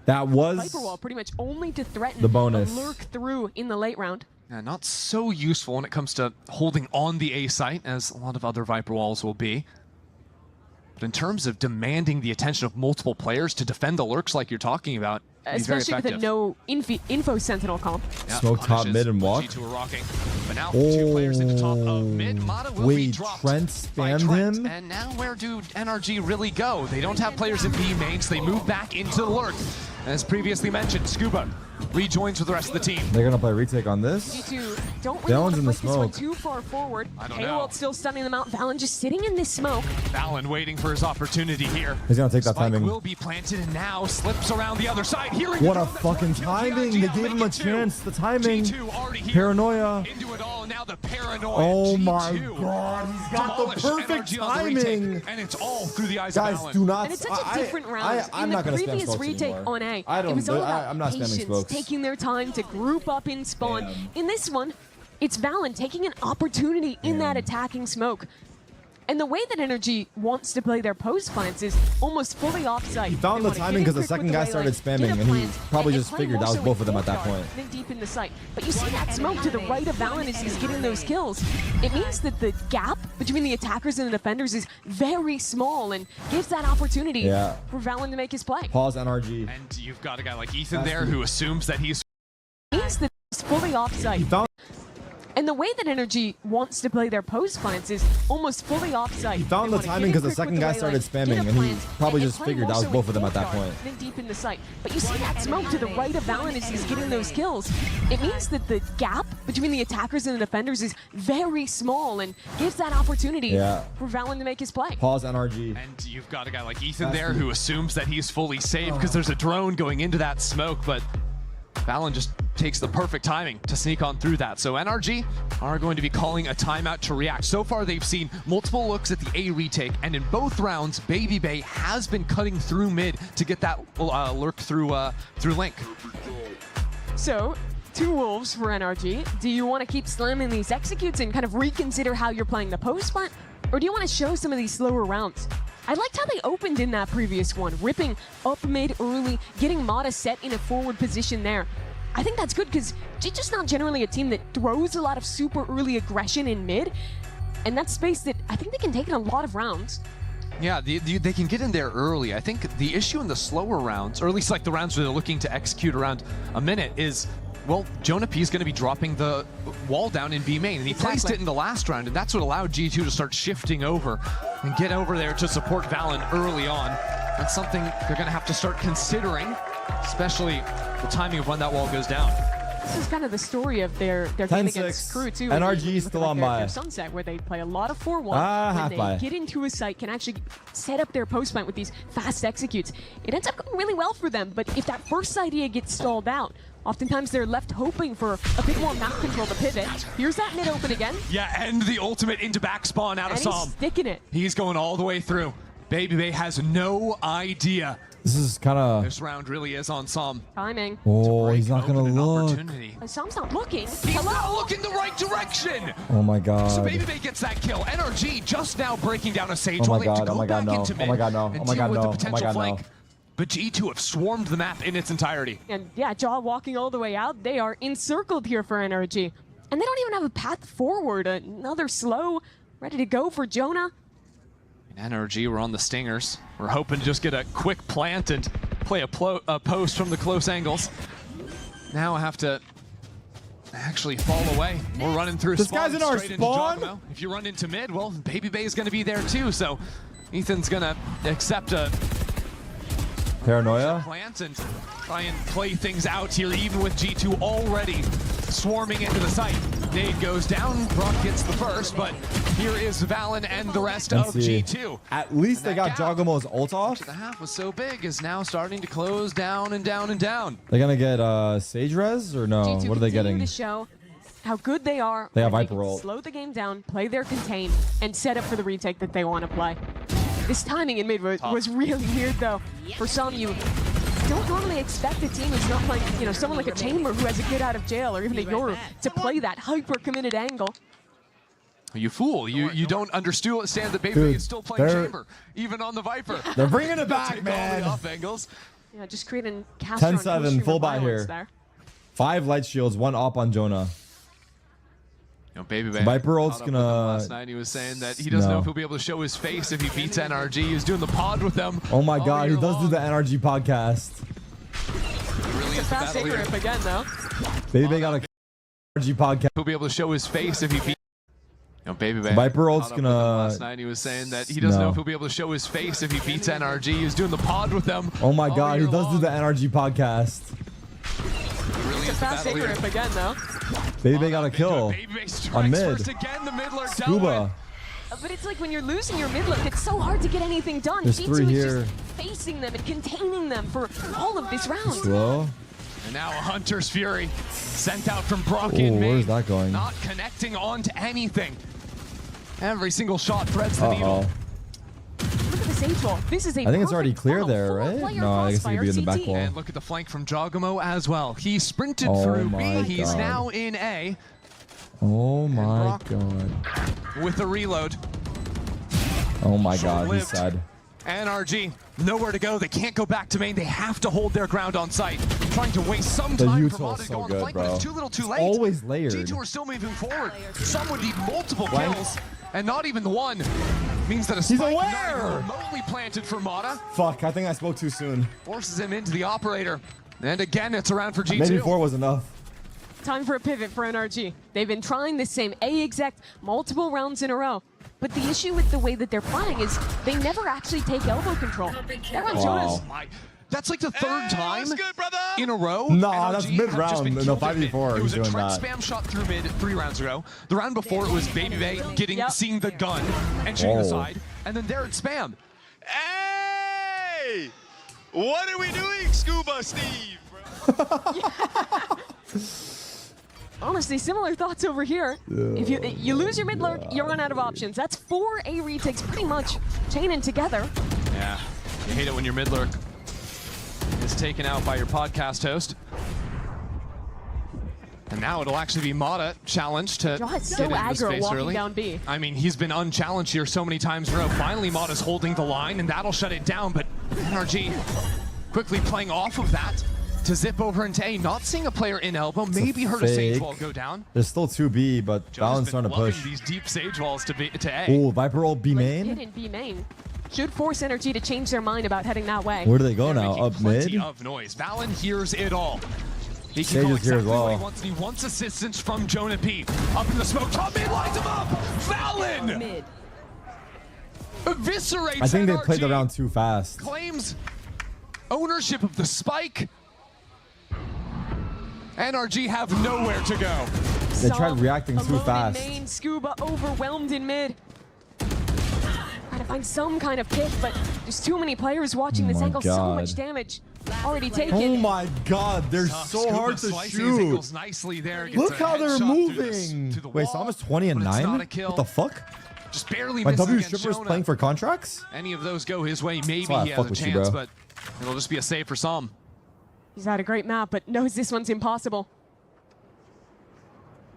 That was Viper wall pretty much only to threaten the bonus. A lurk through in the late round. Yeah, not so useful when it comes to holding on the A site, as a lot of other Viper walls will be. But in terms of demanding the attention of multiple players to defend the lurks like you're talking about, especially with a no info sentinel comp. Yeah, smoke top mid and walk. G2 are rocking. But now 2 players into top of mid. Mata will be dropped. Trent spammed him. And now where do NRG really go? They don't have players in B main, so they move back into the lurk. As previously mentioned, Scuba rejoins with the rest of the team. They're gonna play retake on this. G2 don't really want to play this one too far forward. I don't know. still stunning them out. Valen just sitting in this smoke. Valen waiting for his opportunity here. He's gonna take that Spike timing. Will be planted and now slips around the other side. What a fucking timing! They gave him a chance. The timing. Paranoia. Into it all. Now the paranoia. Oh my god! He's got the perfect timing. And it's all through the eyes of Valen. Guys, do not. And it's such a different round. I'm not gonna spam previous smokes retake anymore. on A, it was all about I'm not spamming patience, smokes. taking their time to group up in spawn. Damn. In this one, it's Valen taking an opportunity in that attacking smoke. And the way that Energy wants to play their post plants is almost fully offsite. He found the timing because the second guy started spamming, and he probably just figured that was both of them at that point. Then deep in the site. But you see that smoke to the right of Valen as he's getting those kills. It means that the gap between the attackers and the defenders is very small and gives that opportunity for Valen to make his play. Pause NRG. And you've got a guy like Ethan there who assumes that he's... It means that it's fully offsite. And the way that Energy wants to play their post plants is almost fully offsite. He found the timing because the second guy started spamming, and he probably just figured that was both of them at that point. Then deep in the site. But you see that smoke to the right of Valen as he's getting those kills. It means that the gap between the attackers and the defenders is very small and gives that opportunity for Valen to make his play. Pause NRG. And you've got a guy like Ethan there who assumes that he's fully safe because there's a drone going into that smoke, but Valen just takes the perfect timing to sneak on through that. So NRG are going to be calling a timeout to react. So far, they've seen multiple looks at the A retake, and in both rounds, Baby Bay has been cutting through mid to get that lurk through Link. So, 2 wolves for NRG. Do you want to keep slamming these executes and kind of reconsider how you're playing the post spot? Or do you want to show some of these slower rounds? I liked how they opened in that previous one, ripping up mid early, getting Mata set in a forward position there. I think that's good because G2's not generally a team that throws a lot of super early aggression in mid, and that's space that I think they can take in a lot of rounds. Yeah, they can get in there early. I think the issue in the slower rounds, or at least like the rounds where they're looking to execute around a minute, is, well, Jonah P is going to be dropping the wall down in B main, and he placed it in the last round, and that's what allowed G2 to start shifting over and get over there to support Valen early on. That's something they're going to have to start considering, especially the timing of when that wall goes down. This is kind of the story of their game against Crew, too. NRG still on by. Sunset, where they play a lot of 4-1. When they get into a site, can actually set up their post plant with these fast executes. It ends up going really well for them, but if that first idea gets stalled out, oftentimes they're left hoping for a bit more map control to pivot. Here's that mid open again. Yeah, and the ultimate into back spawn out of Psalm. He's sticking it. He's going all the way through. Baby Bay has no idea. This is kind of... This round really is on Psalm. Timing. Oh, he's not going to look. Psalm's not looking. He's not looking the right direction. Oh my god. So Baby Bay gets that kill. NRG just now breaking down a Sage. Oh my god, oh my god, no. Oh my god, no. Oh my god, no. Oh my god, no. But G2 have swarmed the map in its entirety. And yeah, Jaw walking all the way out. They are encircled here for NRG. And they don't even have a path forward. Another slow, ready to go for Jonah. NRG, we're on the stingers. We're hoping to just get a quick plant and play a post from the close angles. Now I have to actually fall away. We're running through this spawn. Guy's in our spawn. If you run into mid, well, Baby Bay is going to be there too. So Ethan's going to accept a paranoia plant and try and play things out here, even with G2 already swarming into the site. Nade goes down, Brock gets the first, but here is Valen and the rest of G2. At least they got Jogamo's ult off. The half was so big is now starting to close down and down and down. They're gonna get Sage Res or no? G2 what are they getting? To show how good they are. They have Viper ult. Slow the game down, play their contain, and set up for the retake that they want to play. This timing in mid was really weird though. For some, you don't normally expect a team who's not playing, you know, someone like a Chamber who has a get out of jail or even a Yoru to play that hyper-committed angle. You fool. You don't understand that Baby is still playing Chamber, even on the Viper. They're bringing it back, man. Off angles. Yeah, just creating 10-7, full buy here. There. 5 light shields, 1 op on Jonah. You know, Baby Bay Viper ult's gonna. Last night he was saying that he doesn't know if he'll be able to show his face if he beats NRG. He was doing the pod with them. Oh my God, he does do the NRG podcast. He really is the fast battle leader. again though. Baby Bay got a NRG podcast. He'll be able to show his face if he beats. You know, Baby Bay Viper ult's gonna. Last night he was saying that he doesn't know if he'll be able to show his face if he beats NRG. He was doing the pod with them. Oh my God, he does do the NRG podcast. He really is the battle leader. Again though. Baby Bay got a kill on mid. Again, the mid lurk Scuba. But it's like when you're losing your mid lurk, it's so hard to get anything done. There's G2 3 is here. just facing them and containing them for all of this round. Slow. And now a Hunter's Fury sent out from Brock in mid. Where's that going? Not connecting onto anything. Every single shot threads the needle. Look at the Sage wall. This is a I think it's already clear there, right? No, I guess it could be in the back wall. And look at the flank from Jogamo as well. He sprinted through B. He's now in A. Oh my God. With a reload. Oh my God, he's sad. NRG, nowhere to go. They can't go back to main. They have to hold their ground on site. Trying to waste some time for Mata to go on the flank, but it's too little too late. Always layered. G2 are still moving forward. Some would need multiple kills, and not even the one. Means that a spike not even remotely planted for Mata. Fuck, I think I spoke too soon. Forces him into the operator. And again, it's around for G2. Maybe 4 was enough. Time for a pivot for NRG. They've been trying the same A exec multiple rounds in a row. But the issue with the way that they're playing is they never actually take elbow control. They're on Jonas. That's like the third time in a row. Nah, that's mid-round. No, 5v4. It was a Trent spam shot through mid 3 rounds ago. The round before it was Baby Bay seeing the gun and shooting aside. And then there it's spam. Hey! What are we doing, Scuba Steve? Honestly, similar thoughts over here. If you lose your mid lurk, you run out of options. That's 4 A retakes pretty much chaining together. Yeah, you hate it when your mid lurk is taken out by your podcast host. And now it'll actually be Mata challenged to get into space early. Down B. I mean, he's been unchallenged here so many times in a row. Finally, Mata's holding the line, and that'll shut it down. But NRG quickly playing off of that to zip over into A. Not seeing a player in elbow. Maybe heard a Sage Wall go down. There's still 2B, but Valen's starting to push. These deep Sage Walls to A. Ooh, Viper ult B main? Hit in B main. Should force NRG to change their mind about heading that way. Where do they go now? Up mid? Of noise. Valen hears it all. He can Sage go is here as well. what he wants. He wants assistance from Jonah P. Up in the smoke. Top mid lines him up. Valen! Mid. Eviscerates I think they NRG. played the round too fast. Claims ownership of the spike. NRG have nowhere to go. They tried reacting too fast. Main, Scuba overwhelmed in mid. Trying to find some kind of pick, but there's too many players watching this angle. So much damage already taken. Oh my God, they're so hard to shoot. Nicely there. Look how they're moving. Wait, so almost 20 and 9? What the fuck? Just barely My missing W against Stripper's Jonah. playing for contracts? Any of those go his way, maybe why I he has fuck a with you, chance, bro. but it'll just be a save for some. He's had a great map, but knows this one's impossible.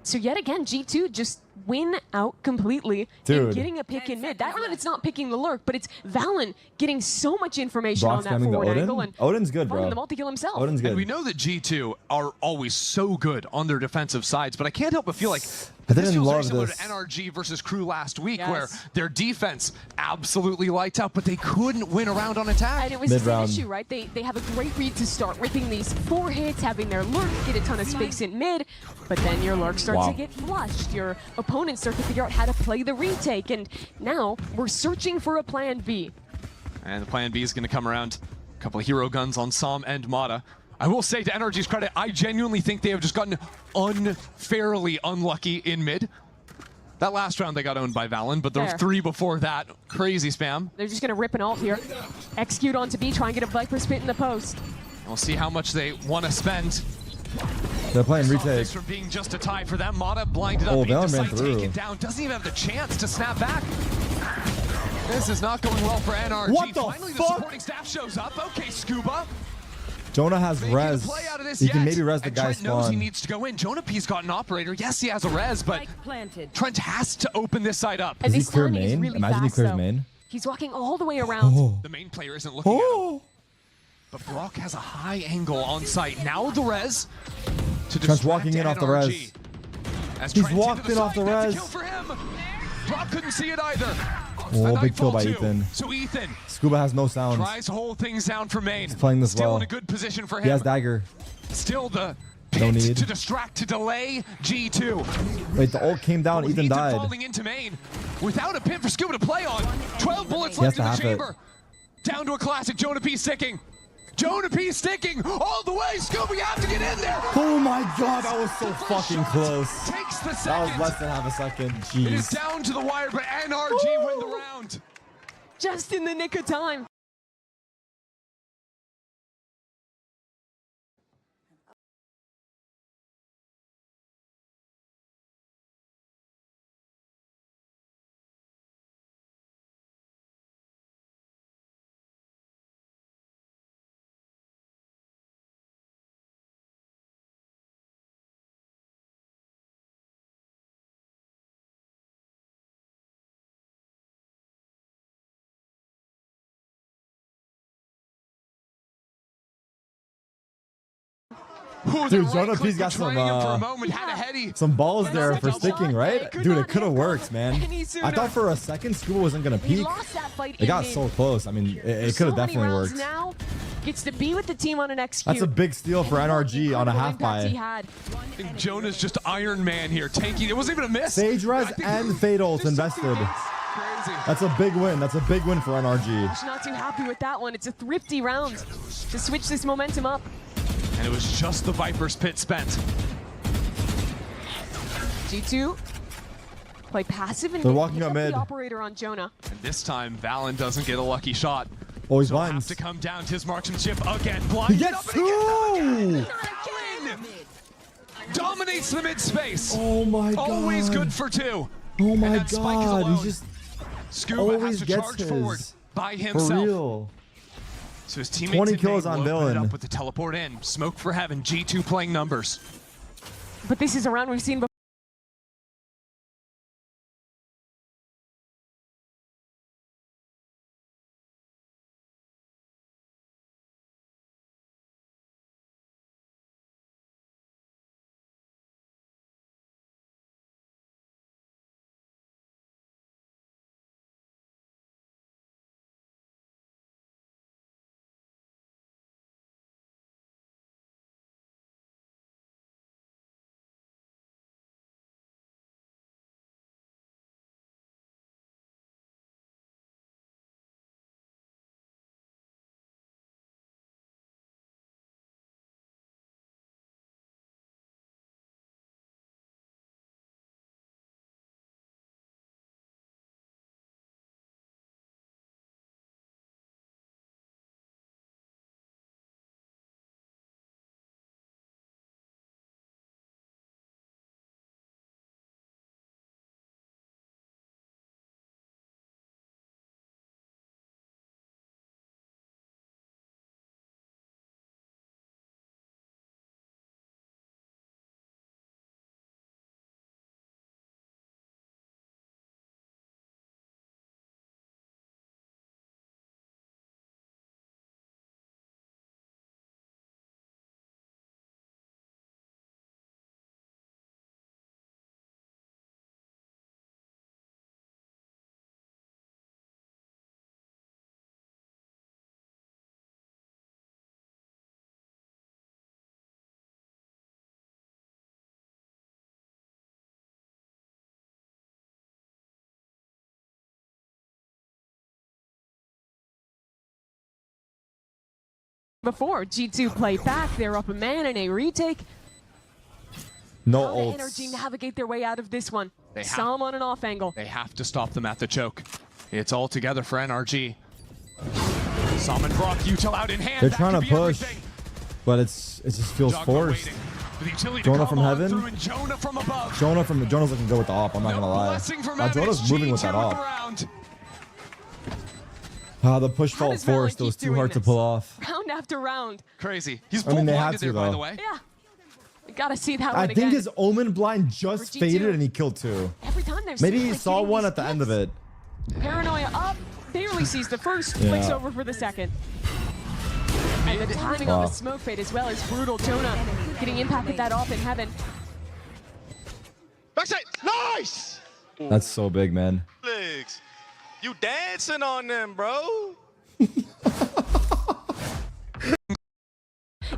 So yet again, G2 just win out completely in getting a pick in mid. That round, it's not picking the lurk, but it's Valen getting so much information on that forward angle. And Odin's good, bro. The multi-kill himself. Odin's good. And we know that G2 are always so good on their defensive sides, but I can't help but feel like I this feels very love similar this. to NRG versus Crew last week, where their defense absolutely lights out, but they couldn't win a round on attack. And it was the issue, right? They have a great read to start, ripping these 4 hits, having their lurk get a ton of space in mid, but then your lurk starts to get flushed. Your opponents start to figure out how to play the retake, and now we're searching for a plan B. And the plan B is going to come around. A couple of hero guns on Sam and Mata. I will say, to NRG's credit, I genuinely think they have just gotten unfairly unlucky in mid. That last round they got owned by Valen, but there were 3 before that. Crazy spam. They're just going to rip an ult here. Execute onto B, try and get a Viper spit in the post. We'll see how much they want to spend. They're playing retake. This from being just a tie for them. Mata blinded up, Valen ran through. taken down. Doesn't even have the chance to snap back. This is not going well for NRG. What the Finally, fuck? the supporting staff shows up. Okay, Scuba. Jonah has res. He can maybe res the guy Trent knows he spawn. needs to go in. Jonah P's got an operator. Yes, he has a res, but Trent has to open this side up. And Does he clear main? really Imagine he fast, clears though. main. He's walking all the way around. The main player isn't looking at him. But Brock has a high angle on site. Now the res to Trent's walking in off the res. He's walked in off the res. Brock couldn't see it either. Oh, big kill by Ethan. So Ethan Scuba has no sounds. tries to hold things down for main. He's playing this Still well. in a good position for him. He has dagger. Still the No pit need. to distract, to delay G2. Wait, the ult came down. Ethan died. Falling into main without a pin for Scuba to play on. 12 bullets He has left in to the have chamber. Down to a classic. Jonah P sticking. Jonah P sticking all the way. Scuba, you have to get in there. Oh my god, that was so fucking close. Takes the That second. was less than half a second. It is Jeez. down to the wire, but NRG win the round. Just in the nick of time. Dude, Jonah P's got some balls there for sticking, right? Dude, it could have worked, man. I thought for a second Scuba wasn't going to peek. It got so close. I mean, it could have definitely worked. Now gets to be with the team on an execute. That's a big steal for NRG on a half buy. Jonah's just Iron Man here, tanking. It wasn't even a miss. Sage res and Fade ult invested. That's a big win. That's a big win for NRG. Just not too happy with that one. It's a thrifty round to switch this momentum up. And it was just the Viper's pit spent. G2 play passive and they're walking up mid. The operator on Jonah. And this time, Valen doesn't get a lucky shot. Oh, he's so blind. have to come down to his marksmanship again. Blind. He gets two! Dominates the mid space. Oh my god. Always good for 2. Oh my And that Spike is god. alone. He just Scuba always has to gets charge his. forward by For himself. real. So his teammates 20 in kills main on will put it Villain. up with the teleport in. Smoke for heaven. G2 playing numbers. But this is a round we've seen before. before. G2 play back. They're up a man in a retake. No How ults. the energy navigate their way out of this one. They Some on an off angle. They have to stop them at the choke. It's all together for NRG. Sam and Brock, util out in hand. They're That trying could to be push, everything. but it just feels Jogma forced. waiting. The utility Jonah to from come on heaven? through, and Jonah from above. Jonah's looking good with the op. I'm not No gonna lie. blessing from heaven. Jonah's It's moving with G2 that the op. round. The push How felt does Valorant forced. It was keep too doing hard to this? pull off. Round after round. Crazy. He's I mean, full they had blinded to, there, by though. the way. Yeah. We gotta see that I one think again. his Omen blind just For G2. faded and he killed 2. Every time they're Maybe he like saw hitting one these at the end of hits. it. Paranoia up. Barely sees the first. Yeah. Flicks over for the second. And the timing on the smoke fade as well is brutal. Jonah getting impacted that off in heaven. Backside. Nice. That's so big, man. Legs. You dancing on them, bro.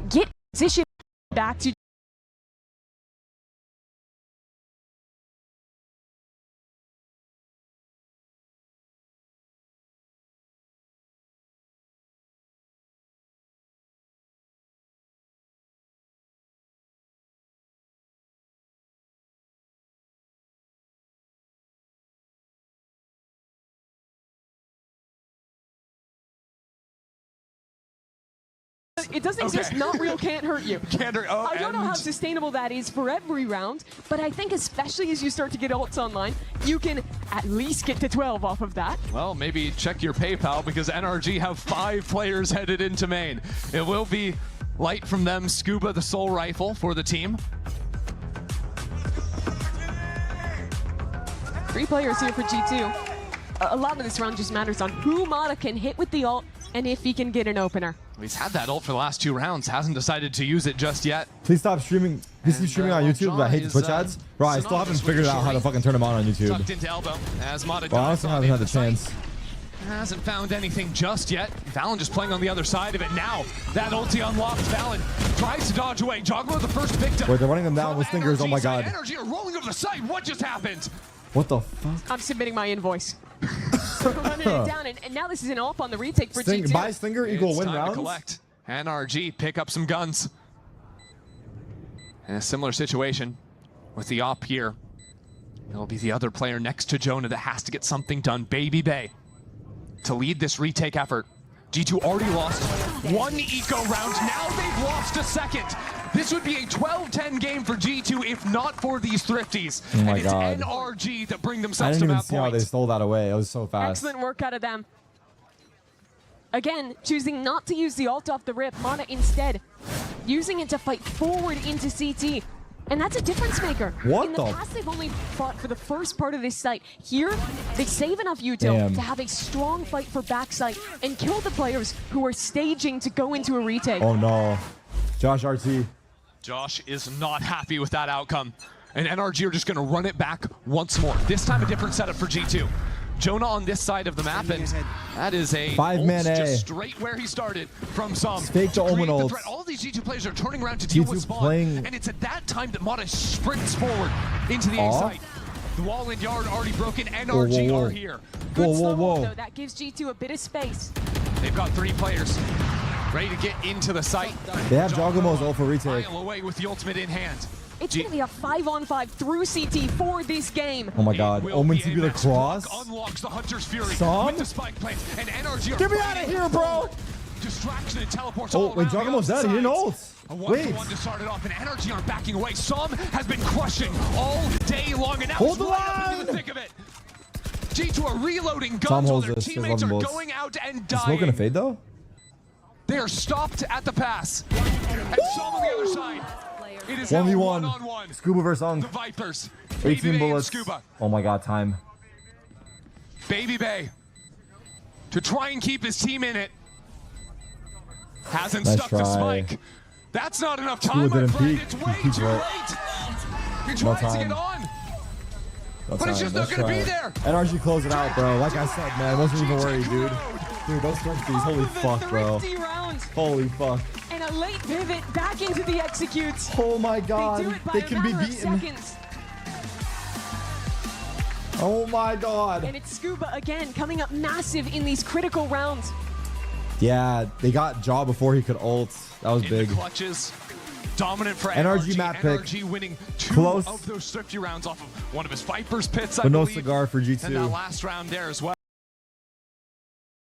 Get position back to it doesn't exist. Not real can't hurt you. I don't know how sustainable that is for every round, but I think especially as you start to get ults online, you can at least get to 12 off of that. Well, maybe check your PayPal because NRG have 5 players headed into main. It will be light from them. Scuba, the sole rifle for the team. 3 players here for G2. A lot of this round just matters on who Mata can hit with the ult and if he can get an opener. He's had that ult for the last 2 rounds, hasn't decided to use it just yet. Please stop streaming. Please keep streaming on YouTube. I hate the Twitch ads. Bro, I still haven't figured out how to fucking turn them on YouTube. Tucked into elbow as Mata Well, I also haven't had the chance. Hasn't found anything just yet. Valen just playing on the other side of it now. That ulti unlocks. Valen tries to dodge away. Jogma the first victim. Wait, they're running them down with stingers. Oh my god. Energy are rolling over the side. What just happened? What the fuck? I'm submitting my invoice. Running it down, and now this is an ult on the retake for G2. Buy stinger equal win Time to rounds. collect. NRG pick up some guns. In a similar situation with the op here. It'll be the other player next to Jonah that has to get something done. Baby Bay to lead this retake effort. G2 already lost 1 eco round. Now they've lost a second. This would be a 12-10 game for G2 if not for these thrifties. Oh my and it's god. NRG that bring I themselves didn't to even that see how point. they stole that away. It was so fast. Excellent work out of them. Again, choosing not to use the ult off the rip. Mana instead using it to fight forward into CT. And that's a difference maker. What In the the- past, they've only fought for the first part of this site. Here, they save enough util Damn. to have a strong fight for backside and kill the players who are staging to go into a retake. Oh no. Josh RT. Josh is not happy with that outcome. And NRG are just going to run it back once more. This time a different setup for G2. Jonah on this side of the map, and that is a 5-man ult A. just straight where he started from some. Fake to Omen ults. All these G2 players are turning around to deal with G2 spawn, playing- and it's at that time that Mata sprints forward into the A Aw. site. The wall and yard already broken. NRG whoa. are here. Good Whoa, slow whoa, ult, whoa. though. That gives G2 a bit of space. They've got 3 players ready to get into the site. They have Joggamo's ult for retake. Mile away with the ultimate in hand. It's going to be a 5-on-5 through CT for this game. Oh my god. It will Omen be TP a the max cross. block, unlocks the Hunter's Fury Some? with the spike plant, and NRG are Get me out of here, bro! distraction and teleports Oh, all wait, around the Joggamo's dead. He didn't ult. A Wait. 1-for-1 to start it off, and NRG are backing away. Some has been crushing all day long, and now Hold he's the right up into line! the thick of it. G2 are reloading Some guns while holds their this. There's teammates are 11 bullets. going out and Is Smoke gonna dying. fade though? They are stopped at the pass. And Some on the other side. It is now 1v1. one-on-one. Scuba versus Ung. The Vipers. 18 Baby Bay and bullets. Scuba. Oh my god, time. Baby Bay to try and keep his team in it. Hasn't Nice stuck the try. spike. That's not enough Scuba time, my didn't friend. peek. It's He way peeked too right. late. You're No trying to time. get on. No But it's time. just not Let's gonna try. be there. NRG close it out, bro. Like I said, man, wasn't even worried, dude. Road. Dude, those thrifties, holy fuck, bro. 50 rounds Holy fuck. and a late pivot back into the executes. Oh my They god. do it by They a can be matter of beaten. seconds. Oh my god. And it's Scuba again coming up massive in these critical rounds. Yeah, they got Jaw before he could ult. That was big. The clutches. Dominant for NRG map pick. NRG winning 2 Close. of those Thrifty rounds off of one of his Viper's pits, I But no believe. cigar for G2. And that last round there as well.